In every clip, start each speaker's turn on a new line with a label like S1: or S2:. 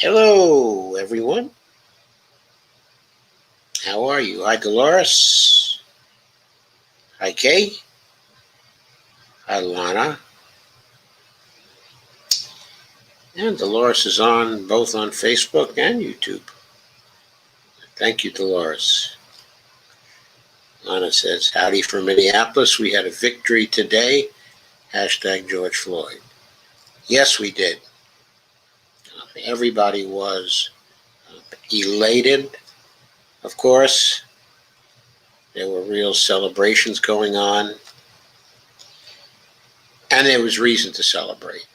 S1: Hello, everyone. How are you? Hi, Dolores. Hi, Kay. Hi, Lana. And Dolores is on both on Facebook and YouTube. Thank you, Dolores. Lana says, howdy from Minneapolis. We had a victory today. Hashtag George Floyd. Yes, we did. Everybody was elated, of course. There were real celebrations going on. And there was reason to celebrate.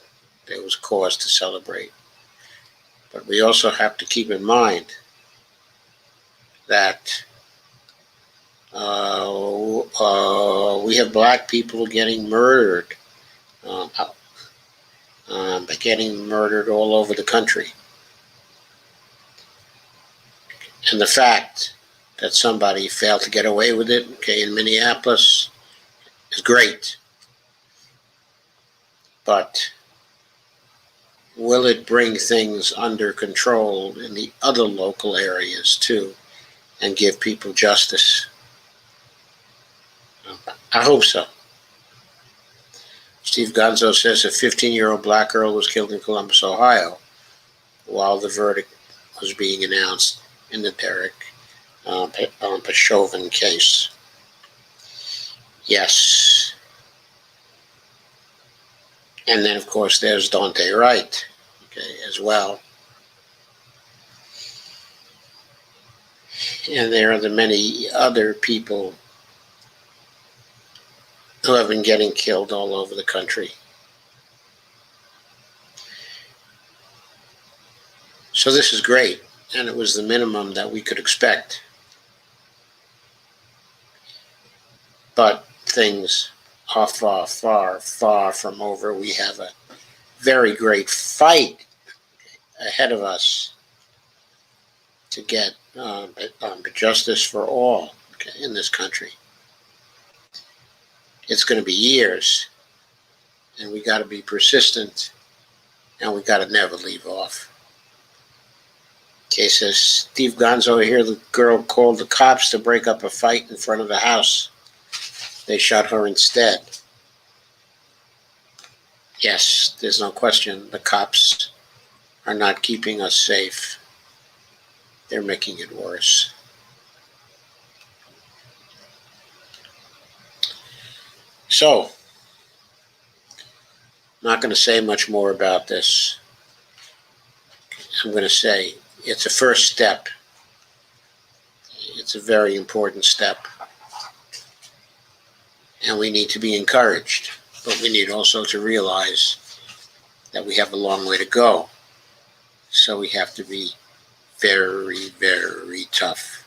S1: There was cause to celebrate. But we also have to keep in mind that we have black people getting murdered, um, getting murdered all over the country. And the fact that somebody failed to get away with it, okay, in Minneapolis is great. But will it bring things under control in the other local areas too and give people justice? I hope so. Steve Gonzo says a 15-year-old black girl was killed in Columbus, Ohio, while the verdict was being announced in the Derek Chauvin case. Yes. And then, of course, there's Daunte Wright, okay, as well. And there are the many other people who have been getting killed all over the country. So this is great, and it was the minimum that we could expect. But things are far, far, far from over. We have a very great fight ahead of us to get justice for all, okay, in this country. It's going to be years, and we got to be persistent, and we got to never leave off. Okay, says Steve Gonzo here. The girl called the cops to break up a fight in front of the house. They shot her instead. Yes, there's no question. The cops are not keeping us safe. They're making it worse. So, I'm not going to say much more about this. I'm going to say it's a first step. It's a very important step. And we need to be encouraged. But we need also to realize that we have a long way to go. So we have to be very, very tough.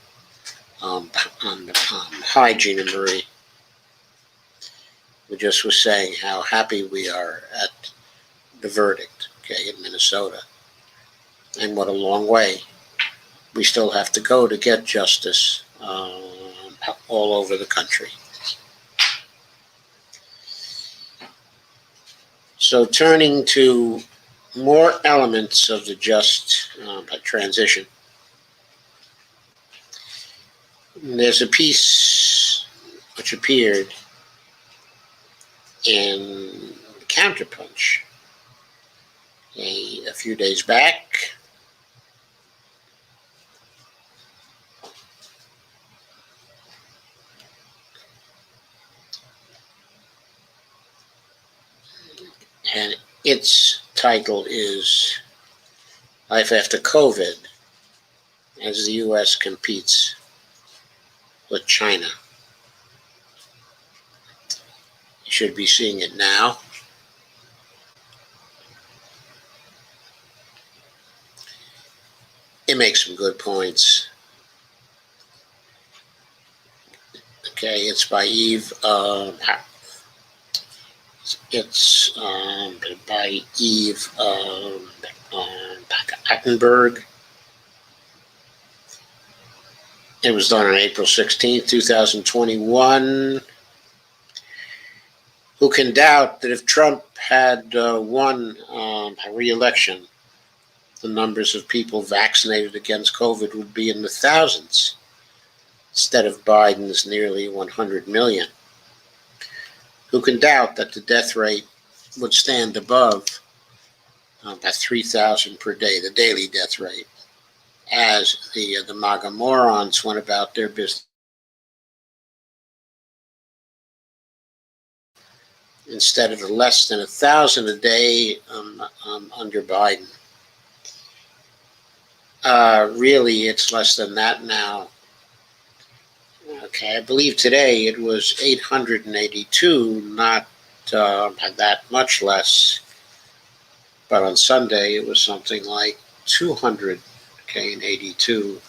S1: Hi, Gina Marie. We just were saying how happy we are at the verdict, okay, in Minnesota. And what a long way we still have to go to get justice all over the country. So turning to more elements of the just transition. There's a piece which appeared in Counterpunch a few days back. And its title is Life After COVID as the U.S. competes with China. You should be seeing it now. It makes some good points. Okay, it's by Eve. It's by Eve Attenberg. It was done on April 16th, 2021. Who can doubt that if Trump had won re-election, the numbers of people vaccinated against COVID would be in the thousands instead of Biden's nearly 100 million. Who can doubt that the death rate would stand above about 3,000 per day, the daily death rate, as the MAGA morons went about their business instead of less than 1,000 a day under Biden. Really, it's less than that now. Okay, I believe today it was 882, not that much less. But on Sunday it was something like 282.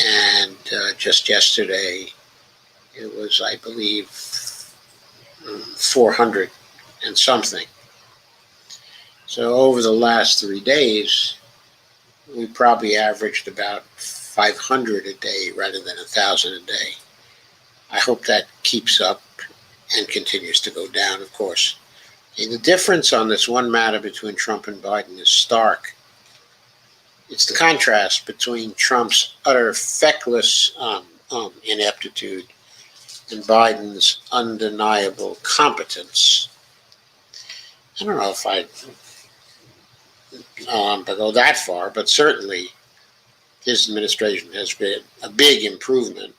S1: And just yesterday it was, I believe, 400 and something. So over the last 3 days, we probably averaged about 500 a day rather than 1,000 a day. I hope that keeps up and continues to go down, of course. And the difference on this one matter between Trump and Biden is stark. It's the contrast between Trump's utter feckless ineptitude and Biden's undeniable competence. I don't know if I'd go that far, but certainly his administration has been a big improvement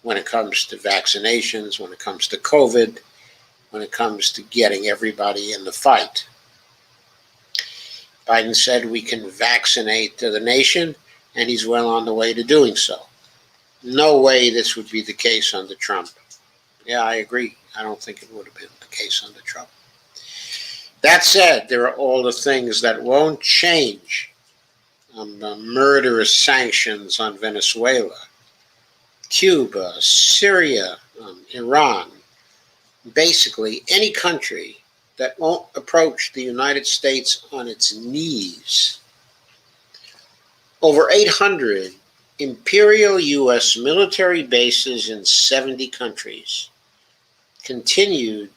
S1: when it comes to vaccinations, when it comes to COVID, when it comes to getting everybody in the fight. Biden said we can vaccinate the nation, and he's well on the way to doing so. No way this would be the case under Trump. Yeah, I agree. I don't think it would have been the case under Trump. That said, there are all the things that won't change. The murderous sanctions on Venezuela, Cuba, Syria, Iran, basically any country that won't approach the United States on its knees. Over 800 imperial U.S. military bases in 70 countries, continued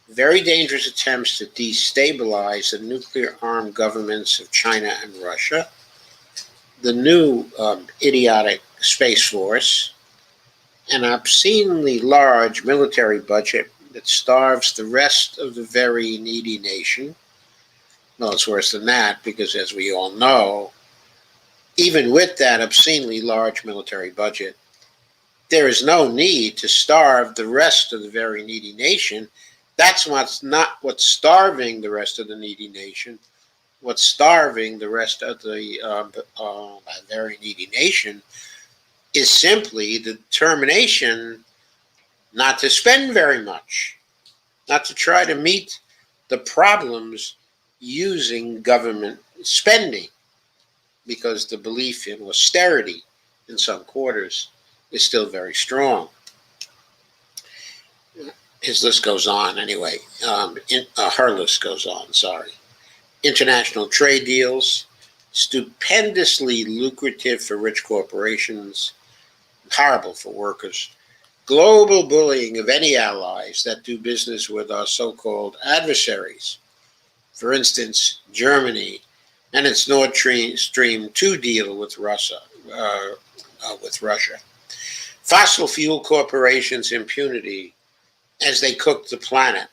S1: very dangerous attempts to destabilize the nuclear-armed governments of China and Russia, the new idiotic Space Force, an obscenely large military budget that starves the rest of the very needy nation. Well, it's worse than that, because as we all know, even with that obscenely large military budget, there is no need to starve the rest of the very needy nation. That's not what's starving the rest of the needy nation. What's starving the rest of the very needy nation is simply the determination not to spend very much, not to try to meet the problems using government spending, because the belief in austerity in some quarters is still very strong. His list goes on anyway. Her list goes on, sorry. International trade deals, stupendously lucrative for rich corporations, horrible for workers. Global bullying of any allies that do business with our so-called adversaries. For instance, Germany and its Nord Stream 2 deal with Russia. Fossil fuel corporations' impunity as they cook the planet.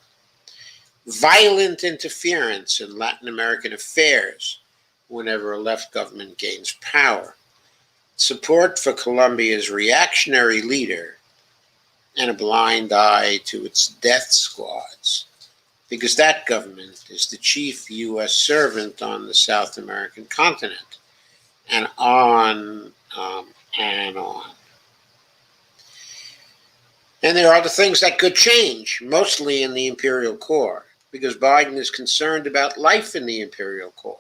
S1: Violent interference in Latin American affairs whenever a left government gains power. Support for Colombia's reactionary leader, and a blind eye to its death squads, because that government is the chief U.S. servant on the South American continent, and on and on. And there are the things that could change, mostly in the imperial core, because Biden is concerned about life in the imperial core,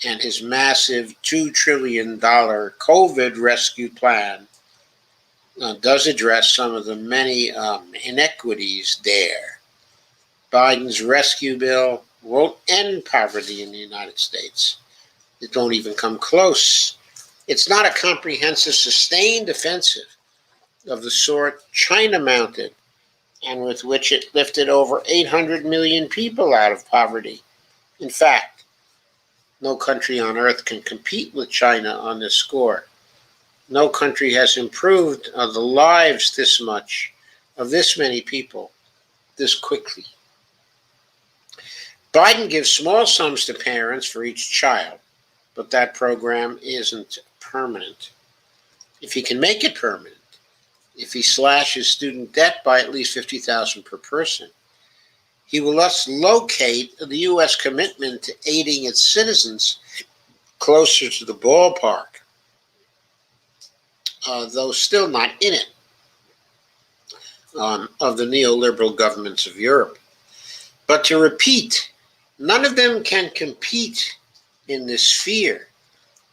S1: and his massive $2 trillion COVID rescue plan does address some of the many inequities there. Biden's rescue bill won't end poverty in the United States. It don't even come close. It's not a comprehensive, sustained offensive of the sort China mounted, and with which it lifted over 800 million people out of poverty. In fact, No country on earth can compete with China on this score. No country has improved the lives this much of this many people this quickly. Biden gives small sums to parents for each child, but that program isn't permanent. If he can make it permanent, if he slashes student debt by at least $50,000 per person, he will thus locate the U.S. commitment to aiding its citizens closer to the ballpark, though still not in it, of the neoliberal governments of Europe. But to repeat, none of them can compete in this sphere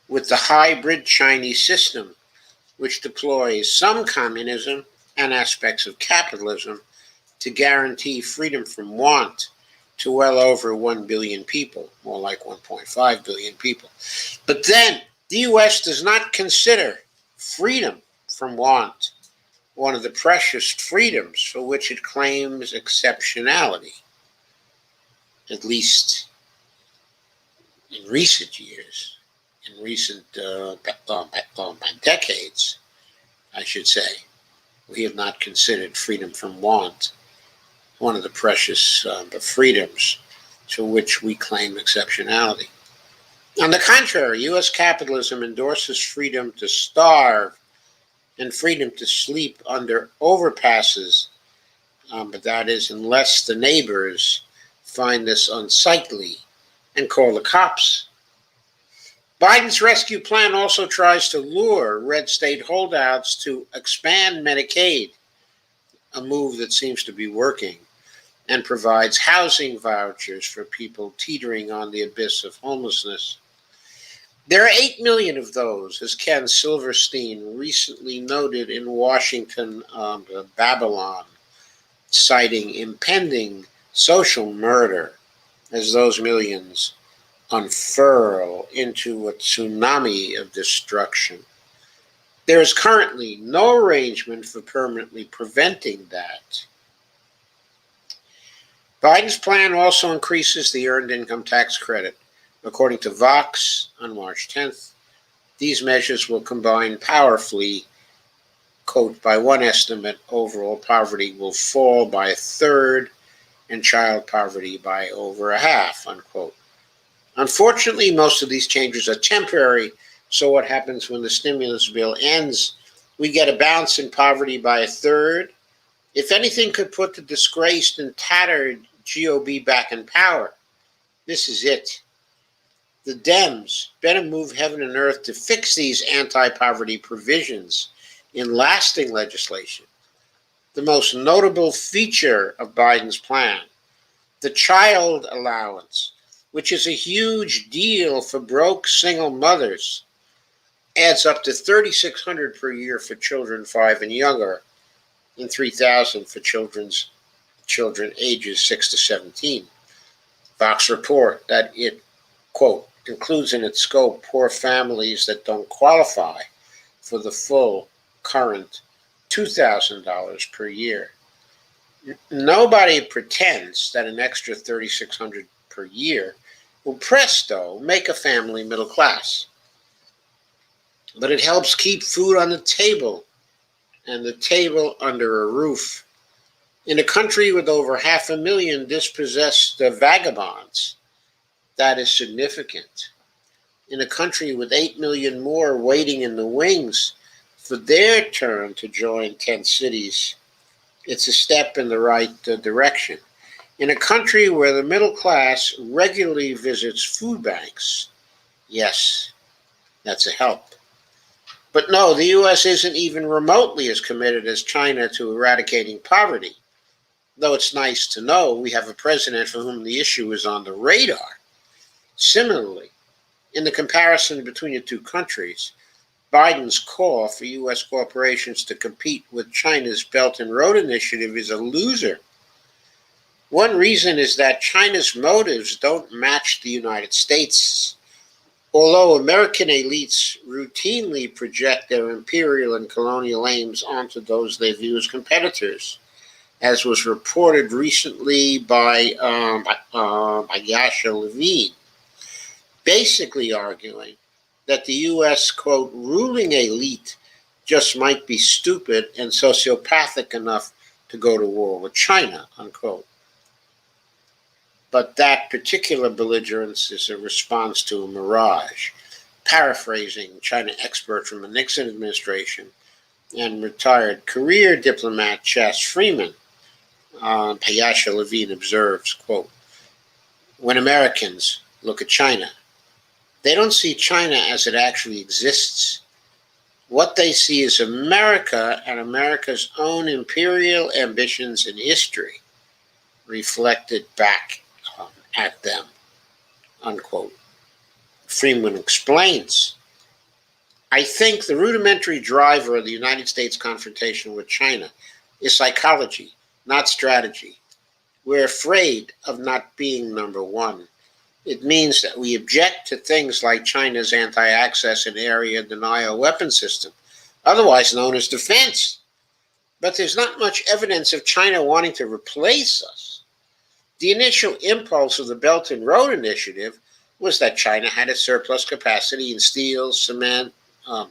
S1: with the hybrid Chinese system, which deploys some communism and aspects of capitalism to guarantee freedom from want to well over 1 billion people, more like 1.5 billion people. But then the U.S. does not consider freedom from want one of the precious freedoms for which it claims exceptionality, at least in recent years, in recent decades, I should say. We have not considered freedom from want one of the precious freedoms to which we claim exceptionality. On the contrary, U.S. capitalism endorses freedom to starve and freedom to sleep under overpasses, but that is unless the neighbors find this unsightly and call the cops. Biden's rescue plan also tries to lure red state holdouts to expand Medicaid, a move that seems to be working, and provides housing vouchers for people teetering on the abyss of homelessness. There are 8 million of those, as Ken Silverstein recently noted in Washington, Babylon, citing impending social murder as those millions unfurl into a tsunami of destruction. There is currently no arrangement for permanently preventing that. Biden's plan also increases the earned income tax credit. According to Vox on March 10th, these measures will combine powerfully. Quote, by one estimate, overall poverty will fall by a third and child poverty by over a half, unquote. Unfortunately, most of these changes are temporary, so what happens when the stimulus bill ends? We get a bounce in poverty by a third. If anything could put the disgraced and tattered GOP back in power, this is it. The Dems better move heaven and earth to fix these anti-poverty provisions in lasting legislation. The most notable feature of Biden's plan, the child allowance, which is a huge deal for broke single mothers, adds up to $3,600 per year for children 5 and younger, and $3,000 for children ages 6 to 17. Vox report that it, quote, includes in its scope poor families that don't qualify for the full current $2,000 per year. Nobody pretends that an extra $3,600 per year will presto make a family middle class. But it helps keep food on the table and the table under a roof. In a country with over 500,000 dispossessed vagabonds, that is significant. In a country with 8 million more waiting in the wings for their turn to join tent cities, it's a step in the right direction. In a country where the middle class regularly visits food banks, yes, that's a help. But no, the U.S. isn't even remotely as committed as China to eradicating poverty, though it's nice to know we have a president for whom the issue is on the radar. Similarly, in the comparison between the two countries, Biden's call for U.S. corporations to compete with China's Belt and Road Initiative is a loser. One reason is that China's motives don't match the United States. Although American elites routinely project their imperial and colonial aims onto those they view as competitors, as was reported recently by Yasha Levine, basically arguing that the U.S., quote, ruling elite just might be stupid and sociopathic enough to go to war with China, unquote. But that particular belligerence is a response to a mirage, paraphrasing China expert from the Nixon administration and retired career diplomat Chas Freeman. Payasha Levine observes, quote, when Americans look at China, they don't see China as it actually exists. What they see is America and America's own imperial ambitions and history reflected back at them, unquote. Freeman explains, I think the rudimentary driver of the United States confrontation with China is psychology, not strategy. We're afraid of not being number one. It means that we object to things like China's anti-access and area denial weapon system, otherwise known as defense. But there's not much evidence of China wanting to replace us. The initial impulse of the Belt and Road Initiative was that China had a surplus capacity in steel, cement, in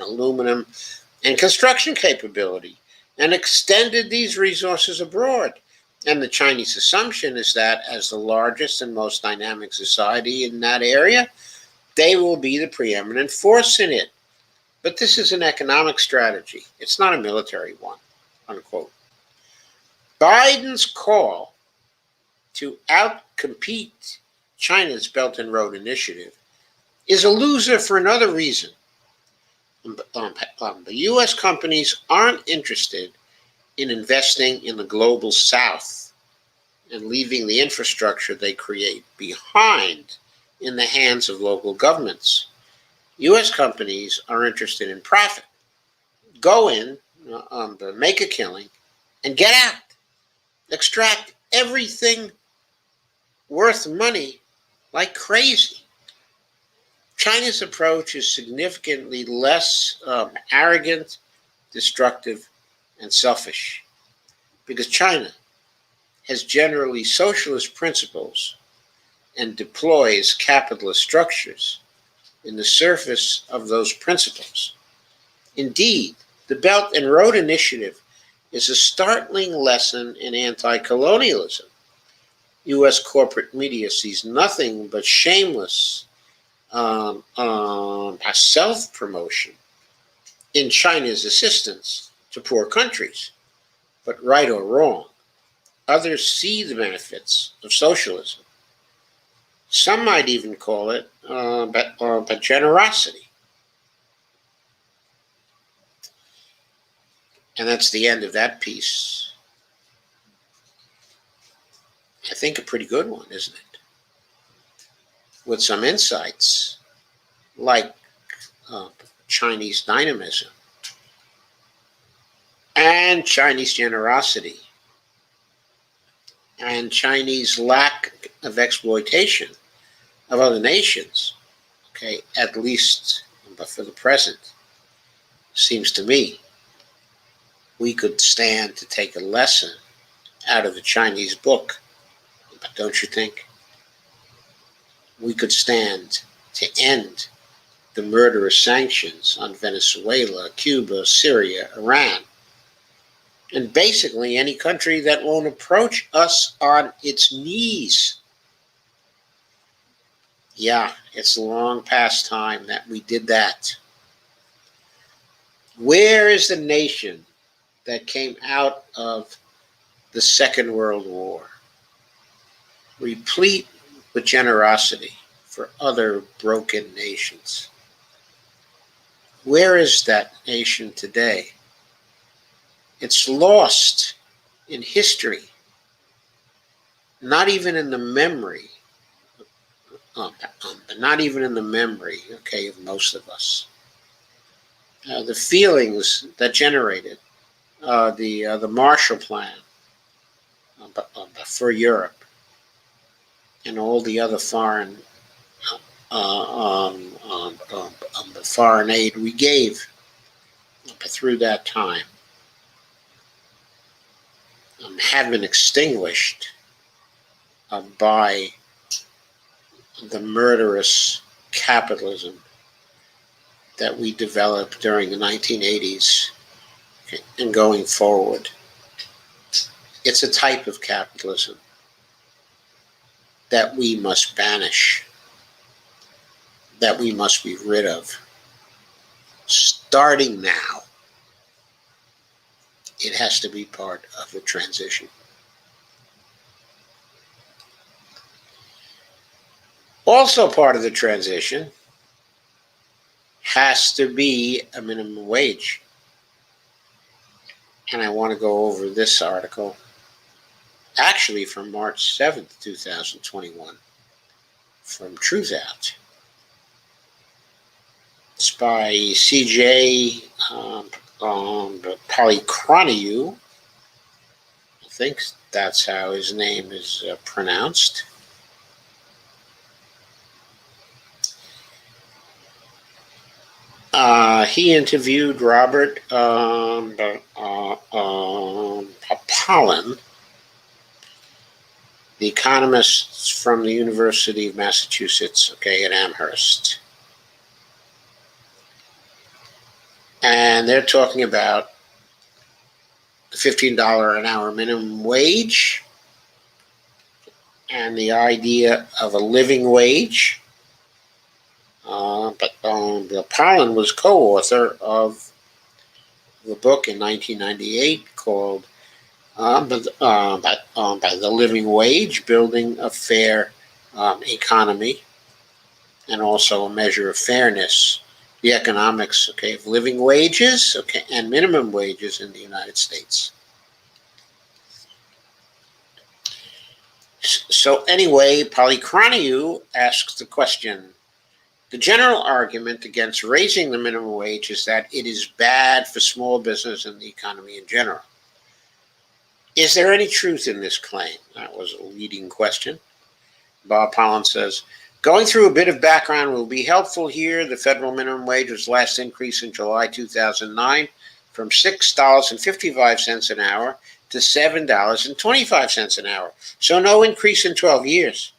S1: aluminum, and construction capability, and extended these resources abroad. And the Chinese assumption is that as the largest and most dynamic society in that area, they will be the preeminent force in it. But this is an economic strategy. It's not a military one, unquote. Biden's call to outcompete China's Belt and Road Initiative is a loser for another reason. The U.S. companies aren't interested in investing in the global south and leaving the infrastructure they create behind in the hands of local governments. U.S. companies are interested in profit. Go in, make a killing, and get out. Extract everything worth money like crazy. China's approach is significantly less arrogant, destructive, and selfish, because China has generally socialist principles and deploys capitalist structures in the surface of those principles. Indeed, the Belt and Road Initiative is a startling lesson in anti-colonialism. U.S. corporate media sees nothing but shameless self-promotion in China's assistance to poor countries. But right or wrong, others see the benefits of socialism. Some might even call it but generosity. And that's the end of that piece. I think a pretty good one, isn't it? With some insights like Chinese dynamism and Chinese generosity and Chinese lack of exploitation of other nations, okay, at least but for the present. Seems to me we could stand to take a lesson out of the Chinese book, but don't you think? We could stand to end the murderous sanctions on Venezuela, Cuba, Syria, Iran, and basically any country that won't approach us on its knees. Yeah, it's long past time that we did that. Where is the nation that came out of the Second World War, replete with generosity for other broken nations? Where is that nation today? It's lost in history, not even in the memory, not even in the memory, okay, of most of us. The feelings that generated the Marshall Plan for Europe and all the other foreign the foreign aid we gave through that time have been extinguished by the murderous capitalism that we developed during the 1980s and going forward. It's a type of capitalism that we must banish, that we must be rid of. Starting now, it has to be part of the transition. Also part of the transition has to be a minimum wage. And I want to go over this article, actually from March 7th, 2021, from Truthout. It's by CJ Polychroniou. I think that's how his name is pronounced. He interviewed Robert Paulin, the economist from the University of Massachusetts, at Amherst. And they're talking about the $15 an hour minimum wage and the idea of a living wage. But Paulin was co-author of the book in 1998 called by the Living Wage, Building a Fair Economy, and also a measure of fairness, the economics, of living wages, and minimum wages in the United States. So anyway, Polychroniou asks the question, the general argument against raising the minimum wage is that it is bad for small business and the economy in general. Is there any truth in this claim? That was a leading question. Bob Paulin says, going through a bit of background will be helpful here. The federal minimum wage was last increased in July 2009 from $6.55 an hour to $7.25 an hour. So no increase in 12 years.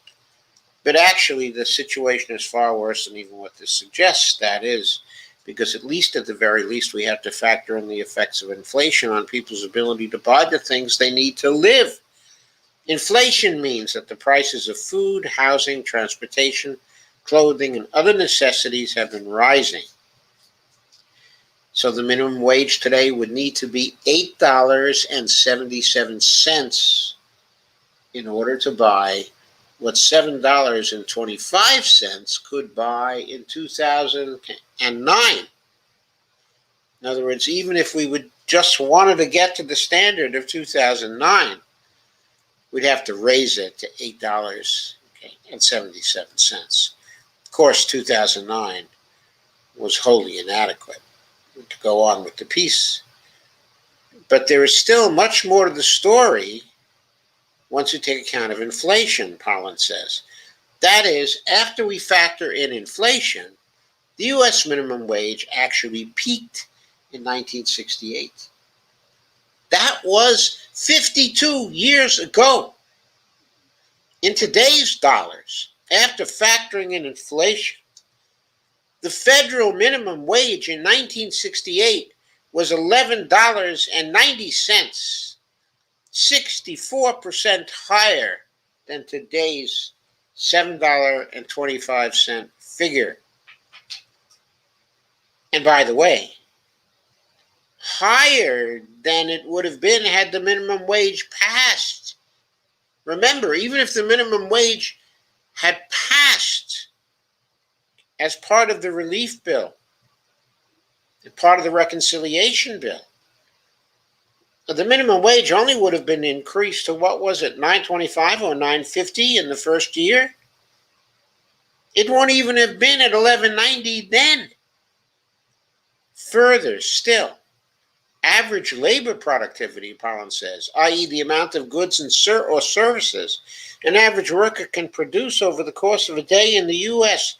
S1: But actually, the situation is far worse than even what this suggests. That is, because at the very least, we have to factor in the effects of inflation on people's ability to buy the things they need to live. Inflation means that the prices of food, housing, transportation, clothing, and other necessities have been rising. So the minimum wage today would need to be $8.77 in order to buy what $7.25 could buy in 2009. In other words, even if we would just wanted to get to the standard of 2009, we'd have to raise it to $8.77. Of course, 2009 was wholly inadequate to go on with the piece. But there is still much more to the story once you take account of inflation, Paulin says. That is, after we factor in inflation, the U.S. minimum wage actually peaked in 1968. That was 52 years ago. In today's dollars, after factoring in inflation, the federal minimum wage in 1968 was $11.90. 64% higher than today's $7.25 figure. And by the way, higher than it would have been had the minimum wage passed. Remember, even if the minimum wage had passed as part of the relief bill, part of the reconciliation bill, the minimum wage only would have been increased to, what was it, $9.25 or $9.50 in the first year? It won't even have been at $11.90 then. Further still, average labor productivity, Paulin says, i.e. the amount of goods and or services an average worker can produce over the course of a day in the U.S.,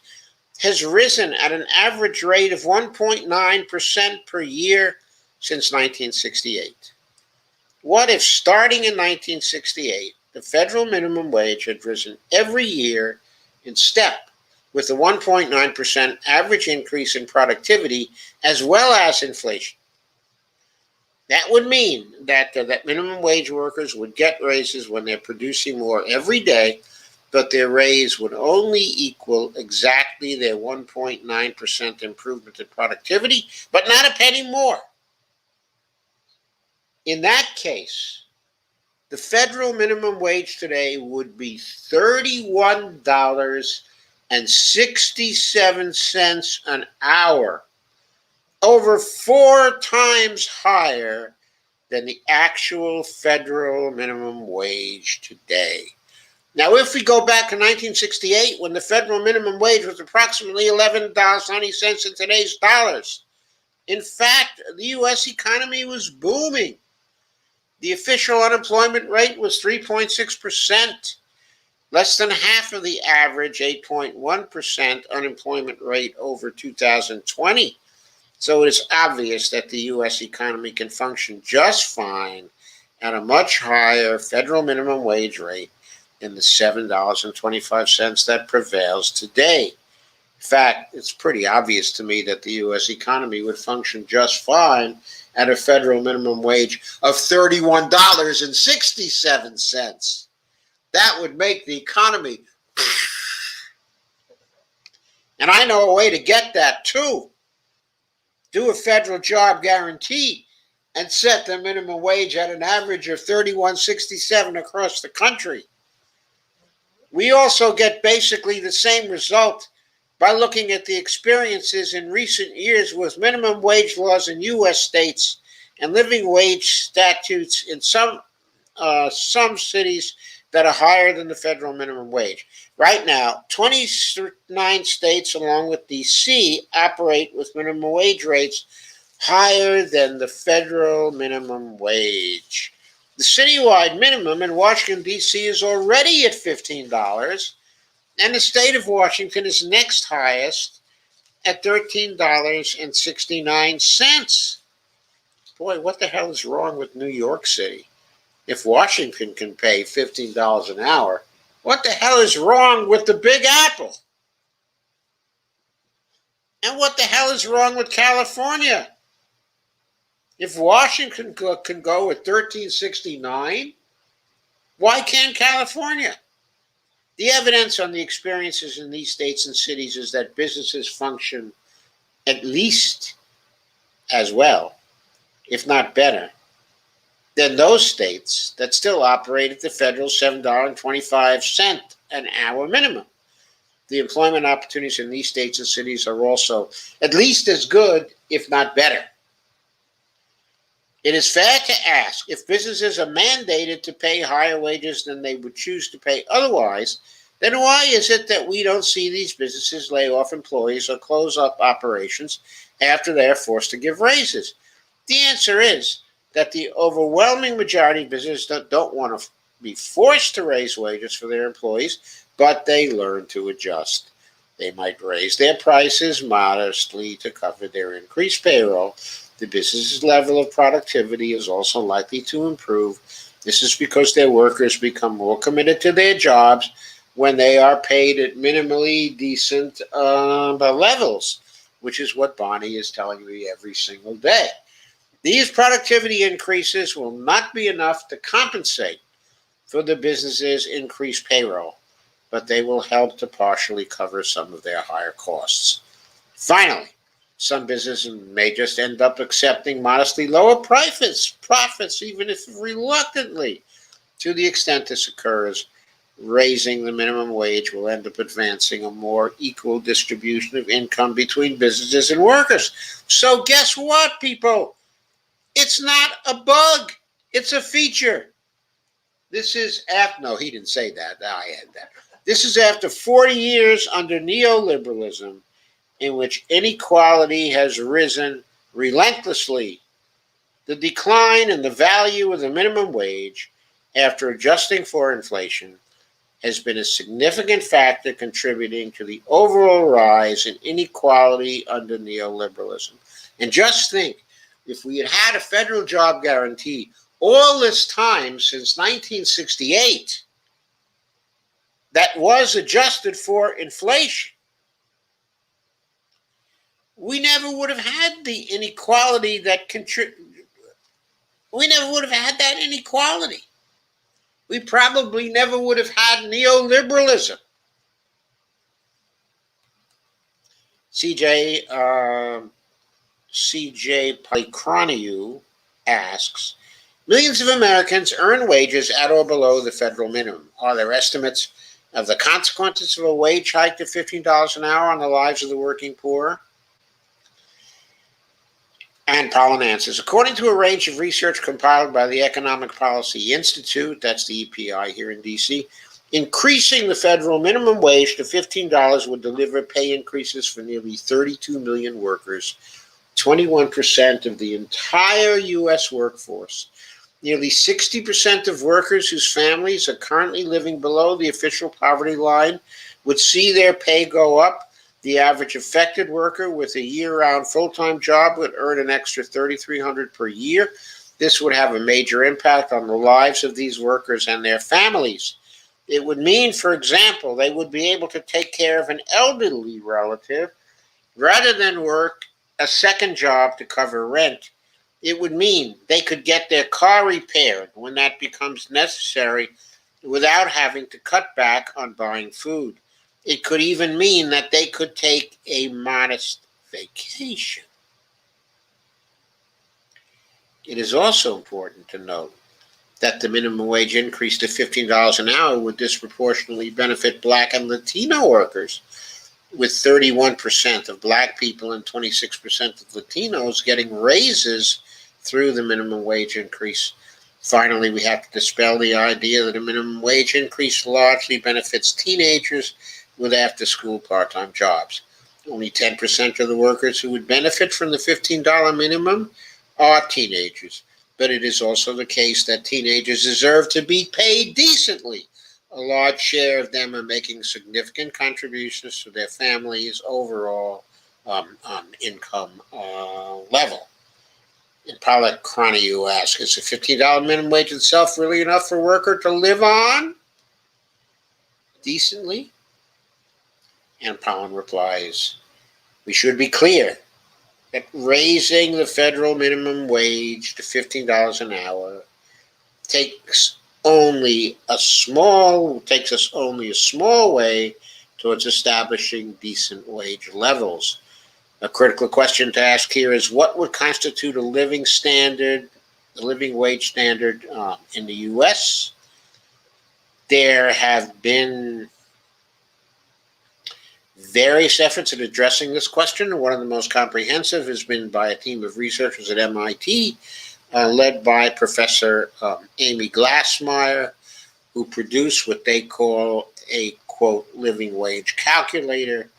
S1: has risen at an average rate of 1.9% per year since 1968. What if, starting in 1968, the federal minimum wage had risen every year in step with the 1.9% average increase in productivity as well as inflation. That would mean that minimum wage workers would get raises when they're producing more every day, but their raise would only equal exactly their 1.9% improvement in productivity, but not a penny more. In that case, the federal minimum wage today would be $31.67 an hour, over 4 times higher than the actual federal minimum wage today. Now, if we go back to 1968, when the federal minimum wage was approximately $11.90 in today's dollars, in fact, the U.S. economy was booming. The official unemployment rate was 3.6%, less than half of the average 8.1% unemployment rate over 2020. So it is obvious that the U.S. economy can function just fine at a much higher federal minimum wage rate than the $7.25 that prevails today. In fact, it's pretty obvious to me that the U.S. economy would function just fine at a federal minimum wage of $31.67. That would make the economy. And I know a way to get that too. Do a federal job guarantee and set the minimum wage at an average of $31.67 across the country. We also get basically the same result by looking at the experiences in recent years with minimum wage laws in U.S. states and living wage statutes in some cities that are higher than the federal minimum wage. Right now, 29 states, along with D.C., operate with minimum wage rates higher than the federal minimum wage. The citywide minimum in Washington, D.C. is already at $15, and the state of Washington is next highest at $13.69. Boy, what the hell is wrong with New York City? If Washington can pay $15 an hour, what the hell is wrong with the Big Apple? And what the hell is wrong with California? If Washington can go at $13.69, why can't California? The evidence on the experiences in these states and cities is that businesses function at least as well, if not better, than those states that still operate at the federal $7.25 an hour minimum. The employment opportunities in these states and cities are also at least as good, if not better. It is fair to ask, if businesses are mandated to pay higher wages than they would choose to pay otherwise, then why is it that we don't see these businesses lay off employees or close up operations after they are forced to give raises? The answer is that the overwhelming majority of businesses don't want to be forced to raise wages for their employees, but they learn to adjust. They might raise their prices modestly to cover their increased payroll. The business's level of productivity is also likely to improve. This is because their workers become more committed to their jobs when they are paid at minimally decent levels, which is what Bonnie is telling me every single day. These productivity increases will not be enough to compensate for the business's increased payroll, but they will help to partially cover some of their higher costs. Finally, some businesses may just end up accepting modestly lower profits, even if reluctantly. To the extent this occurs, raising the minimum wage will end up advancing a more equal distribution of income between businesses and workers. So guess what, people? It's not a bug. It's a feature. This is after, no, he didn't say that. I had that. This is after 40 years under neoliberalism, in which inequality has risen relentlessly. The decline in the value of the minimum wage, after adjusting for inflation, has been a significant factor contributing to the overall rise in inequality under neoliberalism. And just think, if we had had a federal job guarantee all this time since 1968, that was adjusted for inflation, we never would have had the inequality we never would have had that inequality. We probably never would have had neoliberalism. CJ Polychroniou asks, millions of Americans earn wages at or below the federal minimum. Are there estimates of the consequences of a wage hike to $15 an hour on the lives of the working poor? And Pollen answers, according to a range of research compiled by the Economic Policy Institute, that's the EPI here in D.C., increasing the federal minimum wage to $15 would deliver pay increases for nearly 32 million workers, 21% of the entire U.S. workforce. Nearly 60% of workers whose families are currently living below the official poverty line would see their pay go up. The average affected worker with a year-round full-time job would earn an extra $3,300 per year. This would have a major impact on the lives of these workers and their families. It would mean, for example, they would be able to take care of an elderly relative rather than work a second job to cover rent. It would mean they could get their car repaired when that becomes necessary without having to cut back on buying food. It could even mean that they could take a modest vacation. It is also important to note that the minimum wage increase to $15 an hour would disproportionately benefit Black and Latino workers, with 31% of Black people and 26% of Latinos getting raises through the minimum wage increase. Finally, we have to dispel the idea that a minimum wage increase largely benefits teenagers with after-school part-time jobs. Only 10% of the workers who would benefit from the $15 minimum are teenagers. But it is also the case that teenagers deserve to be paid decently. A large share of them are making significant contributions to their families' overall income level. And Polychroniou asks, is the $15 minimum wage itself really enough for a worker to live on decently? And Pollen replies, we should be clear that raising the federal minimum wage to $15 an hour takes us only a small way towards establishing decent wage levels. A critical question to ask here is, what would constitute a living wage standard in the U.S.? There have been various efforts at addressing this question. One of the most comprehensive has been by a team of researchers at MIT, led by Professor Amy Glassmeyer, who produced what they call a, quote, living wage calculator.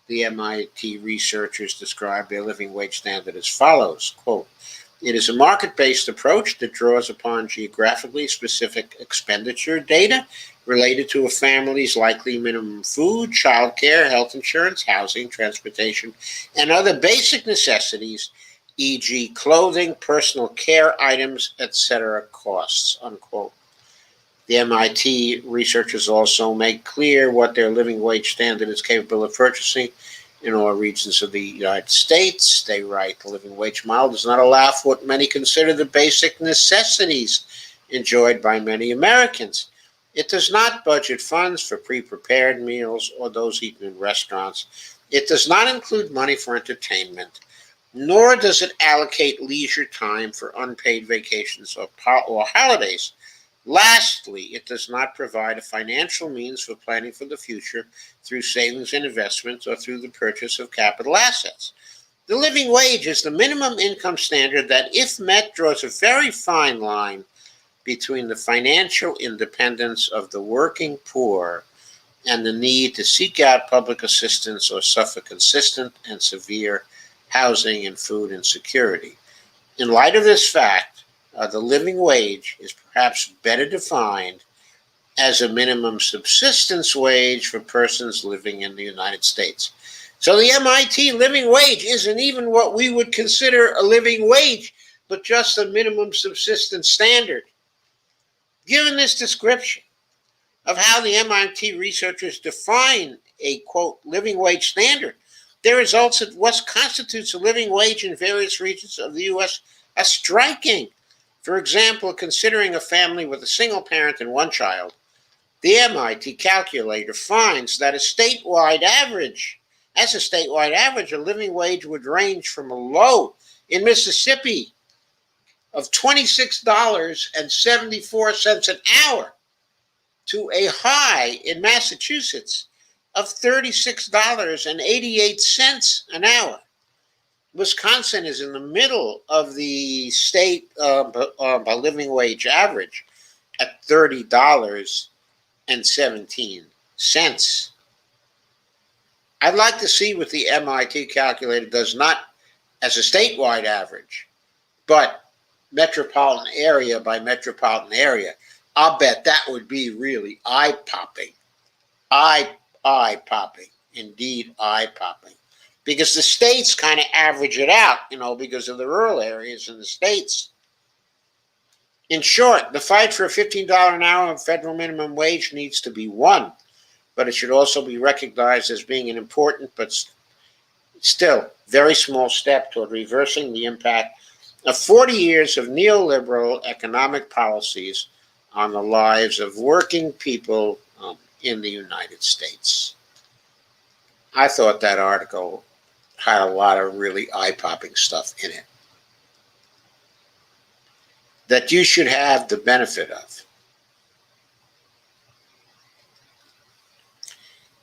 S1: The MIT researchers describe their living wage standard as follows, quote, it is a market-based approach that draws upon geographically specific expenditure data related to a family's likely minimum food, childcare, health insurance, housing, transportation, and other basic necessities, e.g. clothing, personal care items, etc. costs, unquote. The MIT researchers also make clear what their living wage standard is capable of purchasing in all regions of the United States. They write, the living wage model does not allow for what many consider the basic necessities enjoyed by many Americans. It does not budget funds for pre-prepared meals or those eaten in restaurants. It does not include money for entertainment, nor does it allocate leisure time for unpaid vacations or holidays. Lastly, it does not provide a financial means for planning for the future through savings and investments or through the purchase of capital assets. The living wage is the minimum income standard that, if met, draws a very fine line between the financial independence of the working poor and the need to seek out public assistance or suffer consistent and severe housing and food insecurity. In light of this fact, the living wage is perhaps better defined as a minimum subsistence wage for persons living in the United States. So the MIT living wage isn't even what we would consider a living wage, but just a minimum subsistence standard. Given this description, of how the MIT researchers define a, quote, living wage standard, their results at what constitutes a living wage in various regions of the U.S. are striking. For example, considering a family with a single parent and one child, the MIT calculator finds that as a statewide average, a living wage would range from a low in Mississippi of $26.74 an hour to a high in Massachusetts of $36.88 an hour. Wisconsin is in the middle of the state living wage average at $30.17. I'd like to see what the MIT calculator does, not as a statewide average, but metropolitan area by metropolitan area. I'll bet that would be really eye-popping. Eye-popping. Indeed, eye-popping. Because the states kind of average it out, because of the rural areas in the states. In short, the fight for a $15 an hour federal minimum wage needs to be won, but it should also be recognized as being an important but still very small step toward reversing the impact of 40 years of neoliberal economic policies on the lives of working people in the United States. I thought that article had a lot of really eye-popping stuff in it that you should have the benefit of.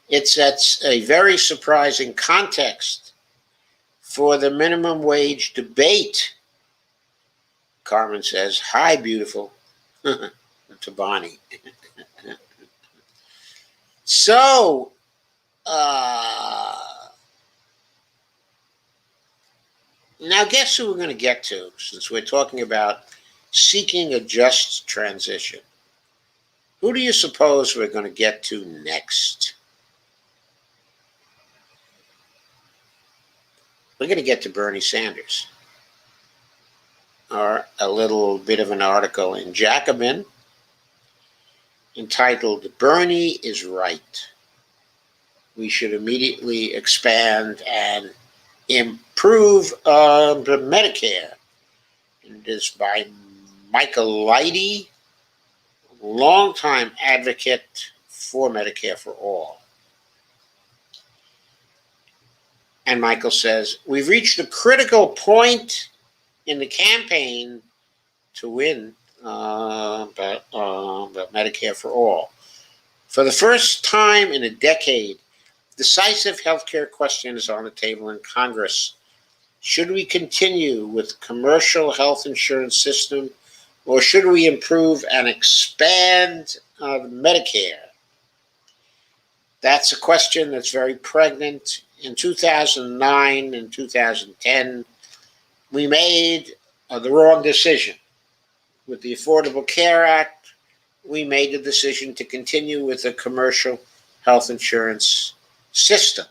S1: It sets a very surprising context for the minimum wage debate. Carmen says, "Hi, beautiful." To Bonnie. So, now guess who we're going to get to, since we're talking about seeking a just transition. Who do you suppose we're going to get to next? We're going to get to Bernie Sanders. Or a little bit of an article in Jacobin entitled, "Bernie is Right. We should immediately expand and improve Medicare." And it is by Michael Leidy, longtime advocate for Medicare for All. And Michael says, "We've reached a critical point in the campaign to win Medicare for All. For the first time in a decade, decisive healthcare question is on the table in Congress. Should we continue with commercial health insurance system, or should we improve and expand Medicare?" That's a question that's very pregnant. In 2009 and 2010, we made the wrong decision. With the Affordable Care Act, we made the decision to continue with the commercial health insurance system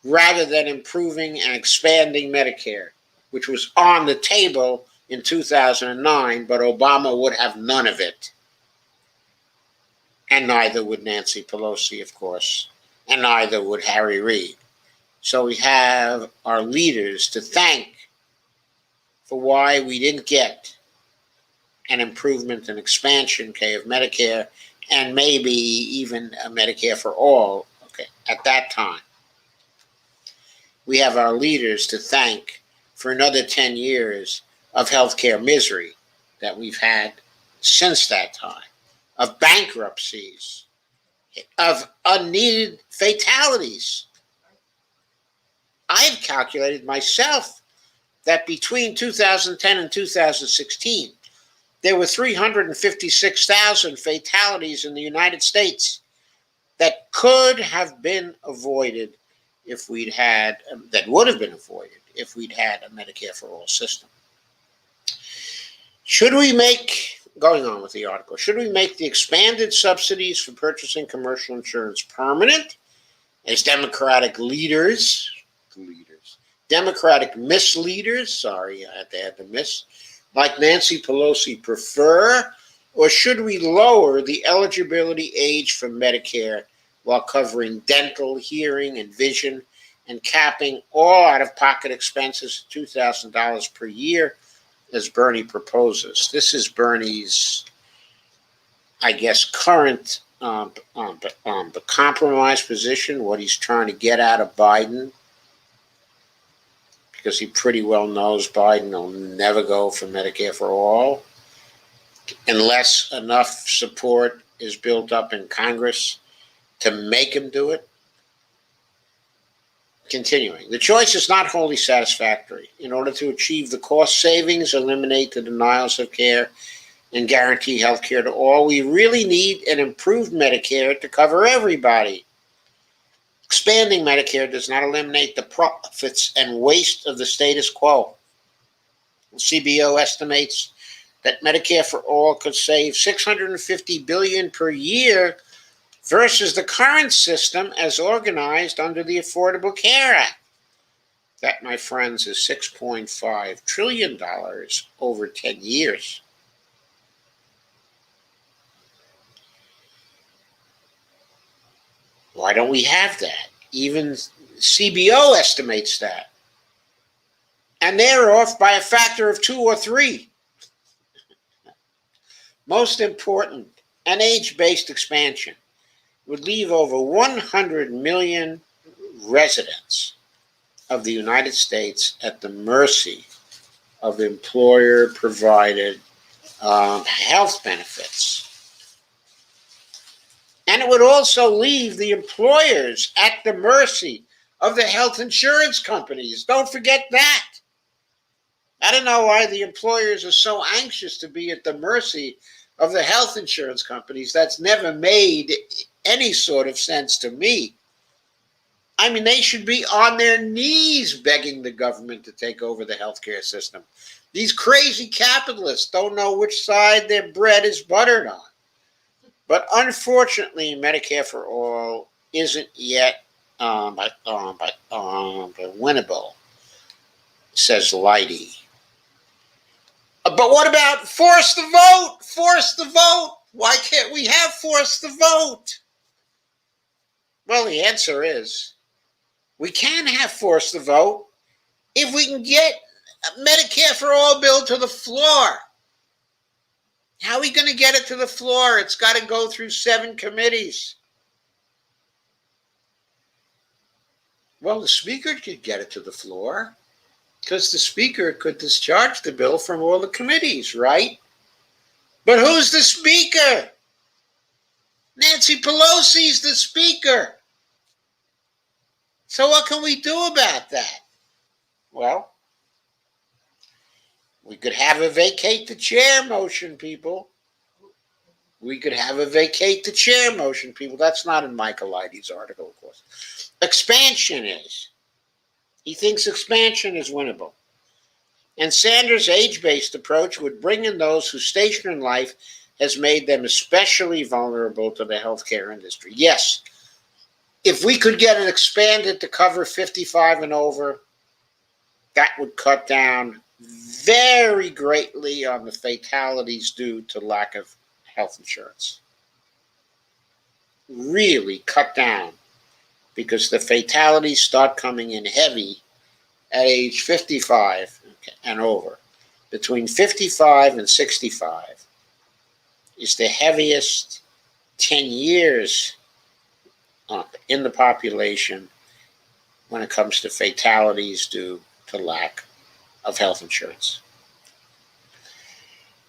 S1: rather than improving and expanding Medicare, which was on the table in 2009, but Obama would have none of it. And neither would Nancy Pelosi, of course, and neither would Harry Reid. So we have our leaders to thank for why we didn't get an improvement and expansion, of Medicare, and maybe even a Medicare for All, at that time. We have our leaders to thank for another 10 years of healthcare misery that we've had since that time, of bankruptcies, of unneeded fatalities. I've calculated myself that between 2010 and 2016, there were 356,000 fatalities in the United States that could have been avoided if we'd had, that would have been avoided if we'd had a Medicare for All system. Should we make, going on with the article, should we make the expanded subsidies for purchasing commercial insurance permanent, as Democratic Democratic misleaders, sorry, I had to add the miss, like Nancy Pelosi prefer, Or should we lower the eligibility age for Medicare while covering dental, hearing, and vision, and capping all out-of-pocket expenses at $2,000 per year, as Bernie proposes? This is Bernie's, I guess, current the compromise position, what he's trying to get out of Biden, because he pretty well knows Biden will never go for Medicare for all unless enough support is built up in Congress to make him do it. Continuing, the choice is not wholly satisfactory. In order to achieve the cost savings, eliminate the denials of care, and guarantee health care to all, we really need an improved Medicare to cover everybody. Expanding Medicare does not eliminate the profits and waste of the status quo. CBO estimates that Medicare for all could save $650 billion per year versus the current system as organized under the Affordable Care Act. That, my friends, is $6.5 trillion over 10 years. Why don't we have that? Even CBO estimates that. And they're off by a factor of 2 or 3. Most important, an age-based expansion would leave over 100 million residents of the United States at the mercy of employer-provided health benefits. And it would also leave the employers at the mercy of the health insurance companies. Don't forget that. I don't know why the employers are so anxious to be at the mercy of the health insurance companies. That's never made any sort of sense to me. I mean, they should be on their knees begging the government to take over the healthcare system. These crazy capitalists don't know which side their bread is buttered on. But unfortunately, Medicare for all isn't yet winnable, says Leidy. But what about force the vote? Force the vote. Why can't we have force the vote? Well, the answer is we can have force the vote if we can get Medicare for all bill to the floor. How are we going to get it to the floor? It's got to go through 7 committees. Well, the Speaker could get it to the floor because the Speaker could discharge the bill from all the committees, right? But who's the Speaker? Nancy Pelosi's the Speaker. So what can we do about that? Well, we could have a vacate the chair motion, people. We could have a vacate the chair motion, people. That's not in Michael Leidy's article, of course. Expansion is. He thinks expansion is winnable. And Sanders' age-based approach would bring in those whose station in life has made them especially vulnerable to the healthcare industry. Yes, if we could get it expanded to cover 55 and over, that would cut down very greatly on the fatalities due to lack of health insurance. Really cut down, because the fatalities start coming in heavy at age 55 and over. Between 55 and 65 is the heaviest 10 years in the population when it comes to fatalities due to lack of health insurance.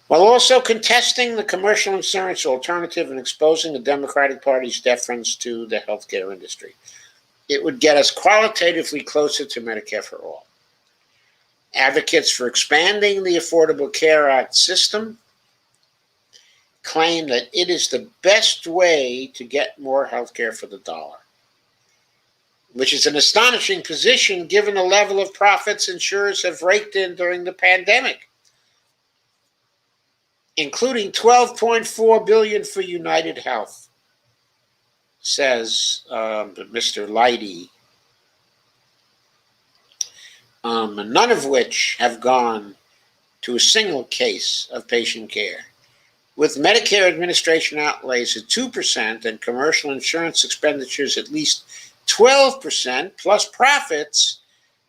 S1: While also contesting the commercial insurance alternative and exposing the Democratic Party's deference to the healthcare industry, it would get us qualitatively closer to Medicare for all. Advocates for expanding the Affordable Care Act system claim that it is the best way to get more health care for the dollar, which is an astonishing position given the level of profits insurers have raked in during the pandemic, including $12.4 billion for United Health, says Mr. Leidy, none of which have gone to a single case of patient care, With Medicare administration outlays at 2% and commercial insurance expenditures at least 12% plus profits,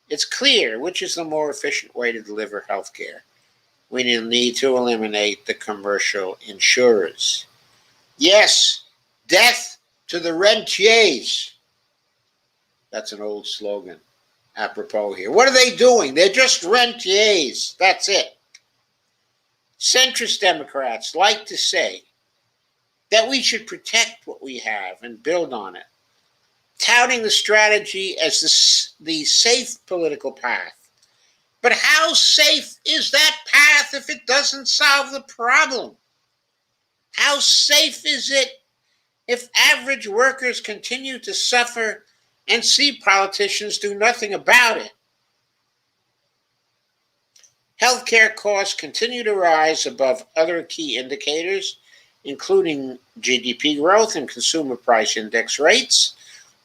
S1: it's clear which is the more efficient way to deliver health care. We need to eliminate the commercial insurers. Yes, death to the rentiers. That's an old slogan, apropos here. What are they doing? They're just rentiers. That's it. Centrist Democrats like to say that we should protect what we have and build on it, touting the strategy as the safe political path. But how safe is that path if it doesn't solve the problem? How safe is it if average workers continue to suffer and see politicians do nothing about it? Healthcare costs continue to rise above other key indicators, including GDP growth and consumer price index rates.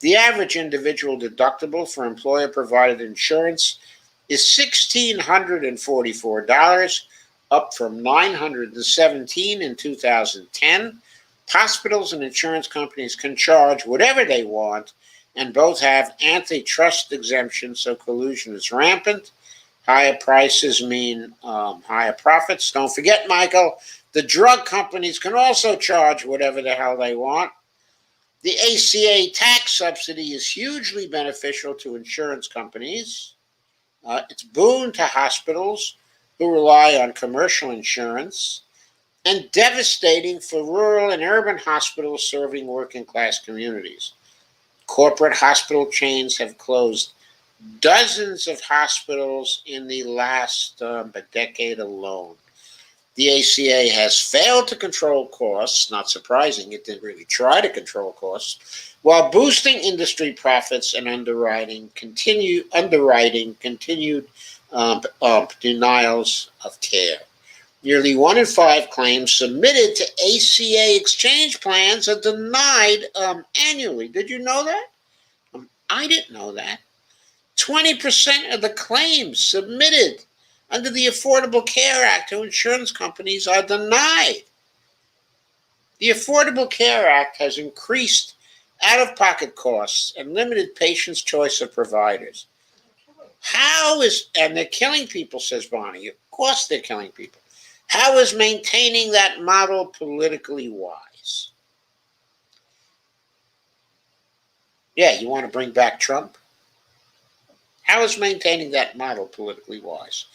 S1: The average individual deductible for employer-provided insurance is $1,644, up from $917 in 2010. Hospitals and insurance companies can charge whatever they want, and both have antitrust exemptions, so collusion is rampant. Higher prices mean higher profits. Don't forget, Michael, the drug companies can also charge whatever the hell they want. The ACA tax subsidy is hugely beneficial to insurance companies. It's a boon to hospitals who rely on commercial insurance, and devastating for rural and urban hospitals serving working-class communities. Corporate hospital chains have closed dozens of hospitals in the last decade alone. The ACA has failed to control costs, not surprising, it didn't really try to control costs, while boosting industry profits and underwriting continued denials of care. Nearly 1 in 5 claims submitted to ACA exchange plans are denied annually. Did you know that? I didn't know that. 20% of the claims submitted under the Affordable Care Act to insurance companies are denied. The Affordable Care Act has increased out-of-pocket costs and limited patients' choice of providers. And they're killing people, says Bonnie. Of course they're killing people. How is maintaining that model politically wise? Yeah, you want to bring back Trump? How is maintaining that model politically wise?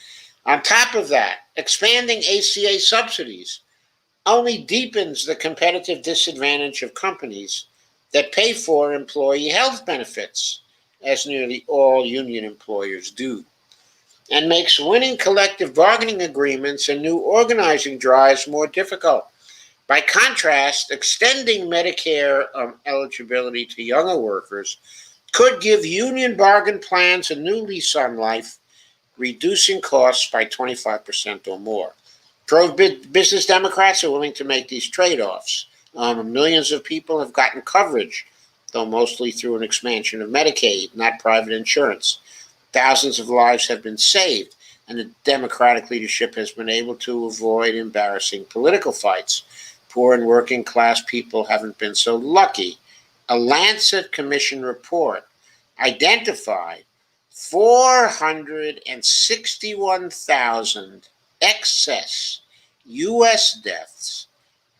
S1: On top of that, expanding ACA subsidies only deepens the competitive disadvantage of companies that pay for employee health benefits, as nearly all union employers do, and makes winning collective bargaining agreements and new organizing drives more difficult. By contrast, extending Medicare eligibility to younger workers could give union bargain plans a new lease on life, reducing costs by 25% or more. Pro-business Democrats are willing to make these trade-offs. Millions of people have gotten coverage, though mostly through an expansion of Medicaid, not private insurance. Thousands of lives have been saved, and the Democratic leadership has been able to avoid embarrassing political fights. Poor and working class people haven't been so lucky. A Lancet Commission report identified 461,000 excess U.S. deaths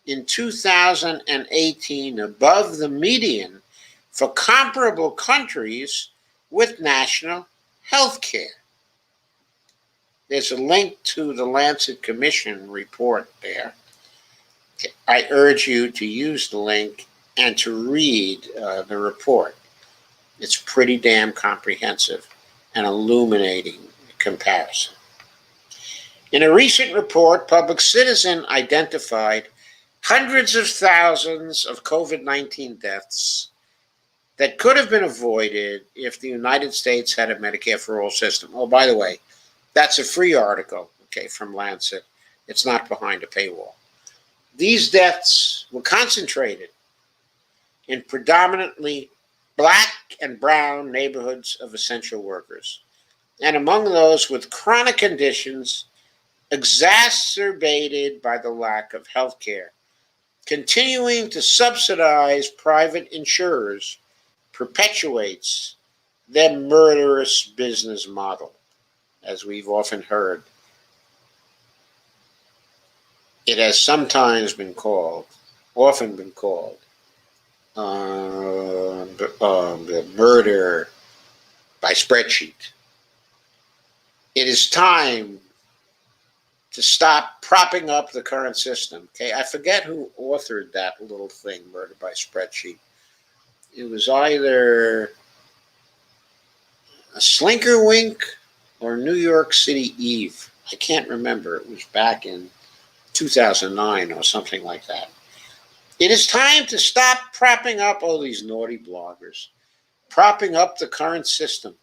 S1: in 2018, above the median for comparable countries with national health care. There's a link to the Lancet Commission report there. I urge you to use the link and to read the report. It's pretty damn comprehensive and illuminating comparison. In a recent report, Public Citizen identified hundreds of thousands of COVID-19 deaths that could have been avoided if the United States had a Medicare for All system. Oh, by the way, that's a free article, from Lancet. It's not behind a paywall. These deaths were concentrated in predominantly Black and brown neighborhoods of essential workers, and among those with chronic conditions exacerbated by the lack of health care. Continuing to subsidize private insurers perpetuates their murderous business model, as we've often heard. It has sometimes been called, often been called, the murder by spreadsheet. It is time to stop propping up the current system. Okay, I forget who authored that little thing, Murder by Spreadsheet. It was either a Slinkerwink or New York City Eve. I can't remember. It was back in 2009 or something like that. It is time to stop propping up all these naughty bloggers, propping up the current system.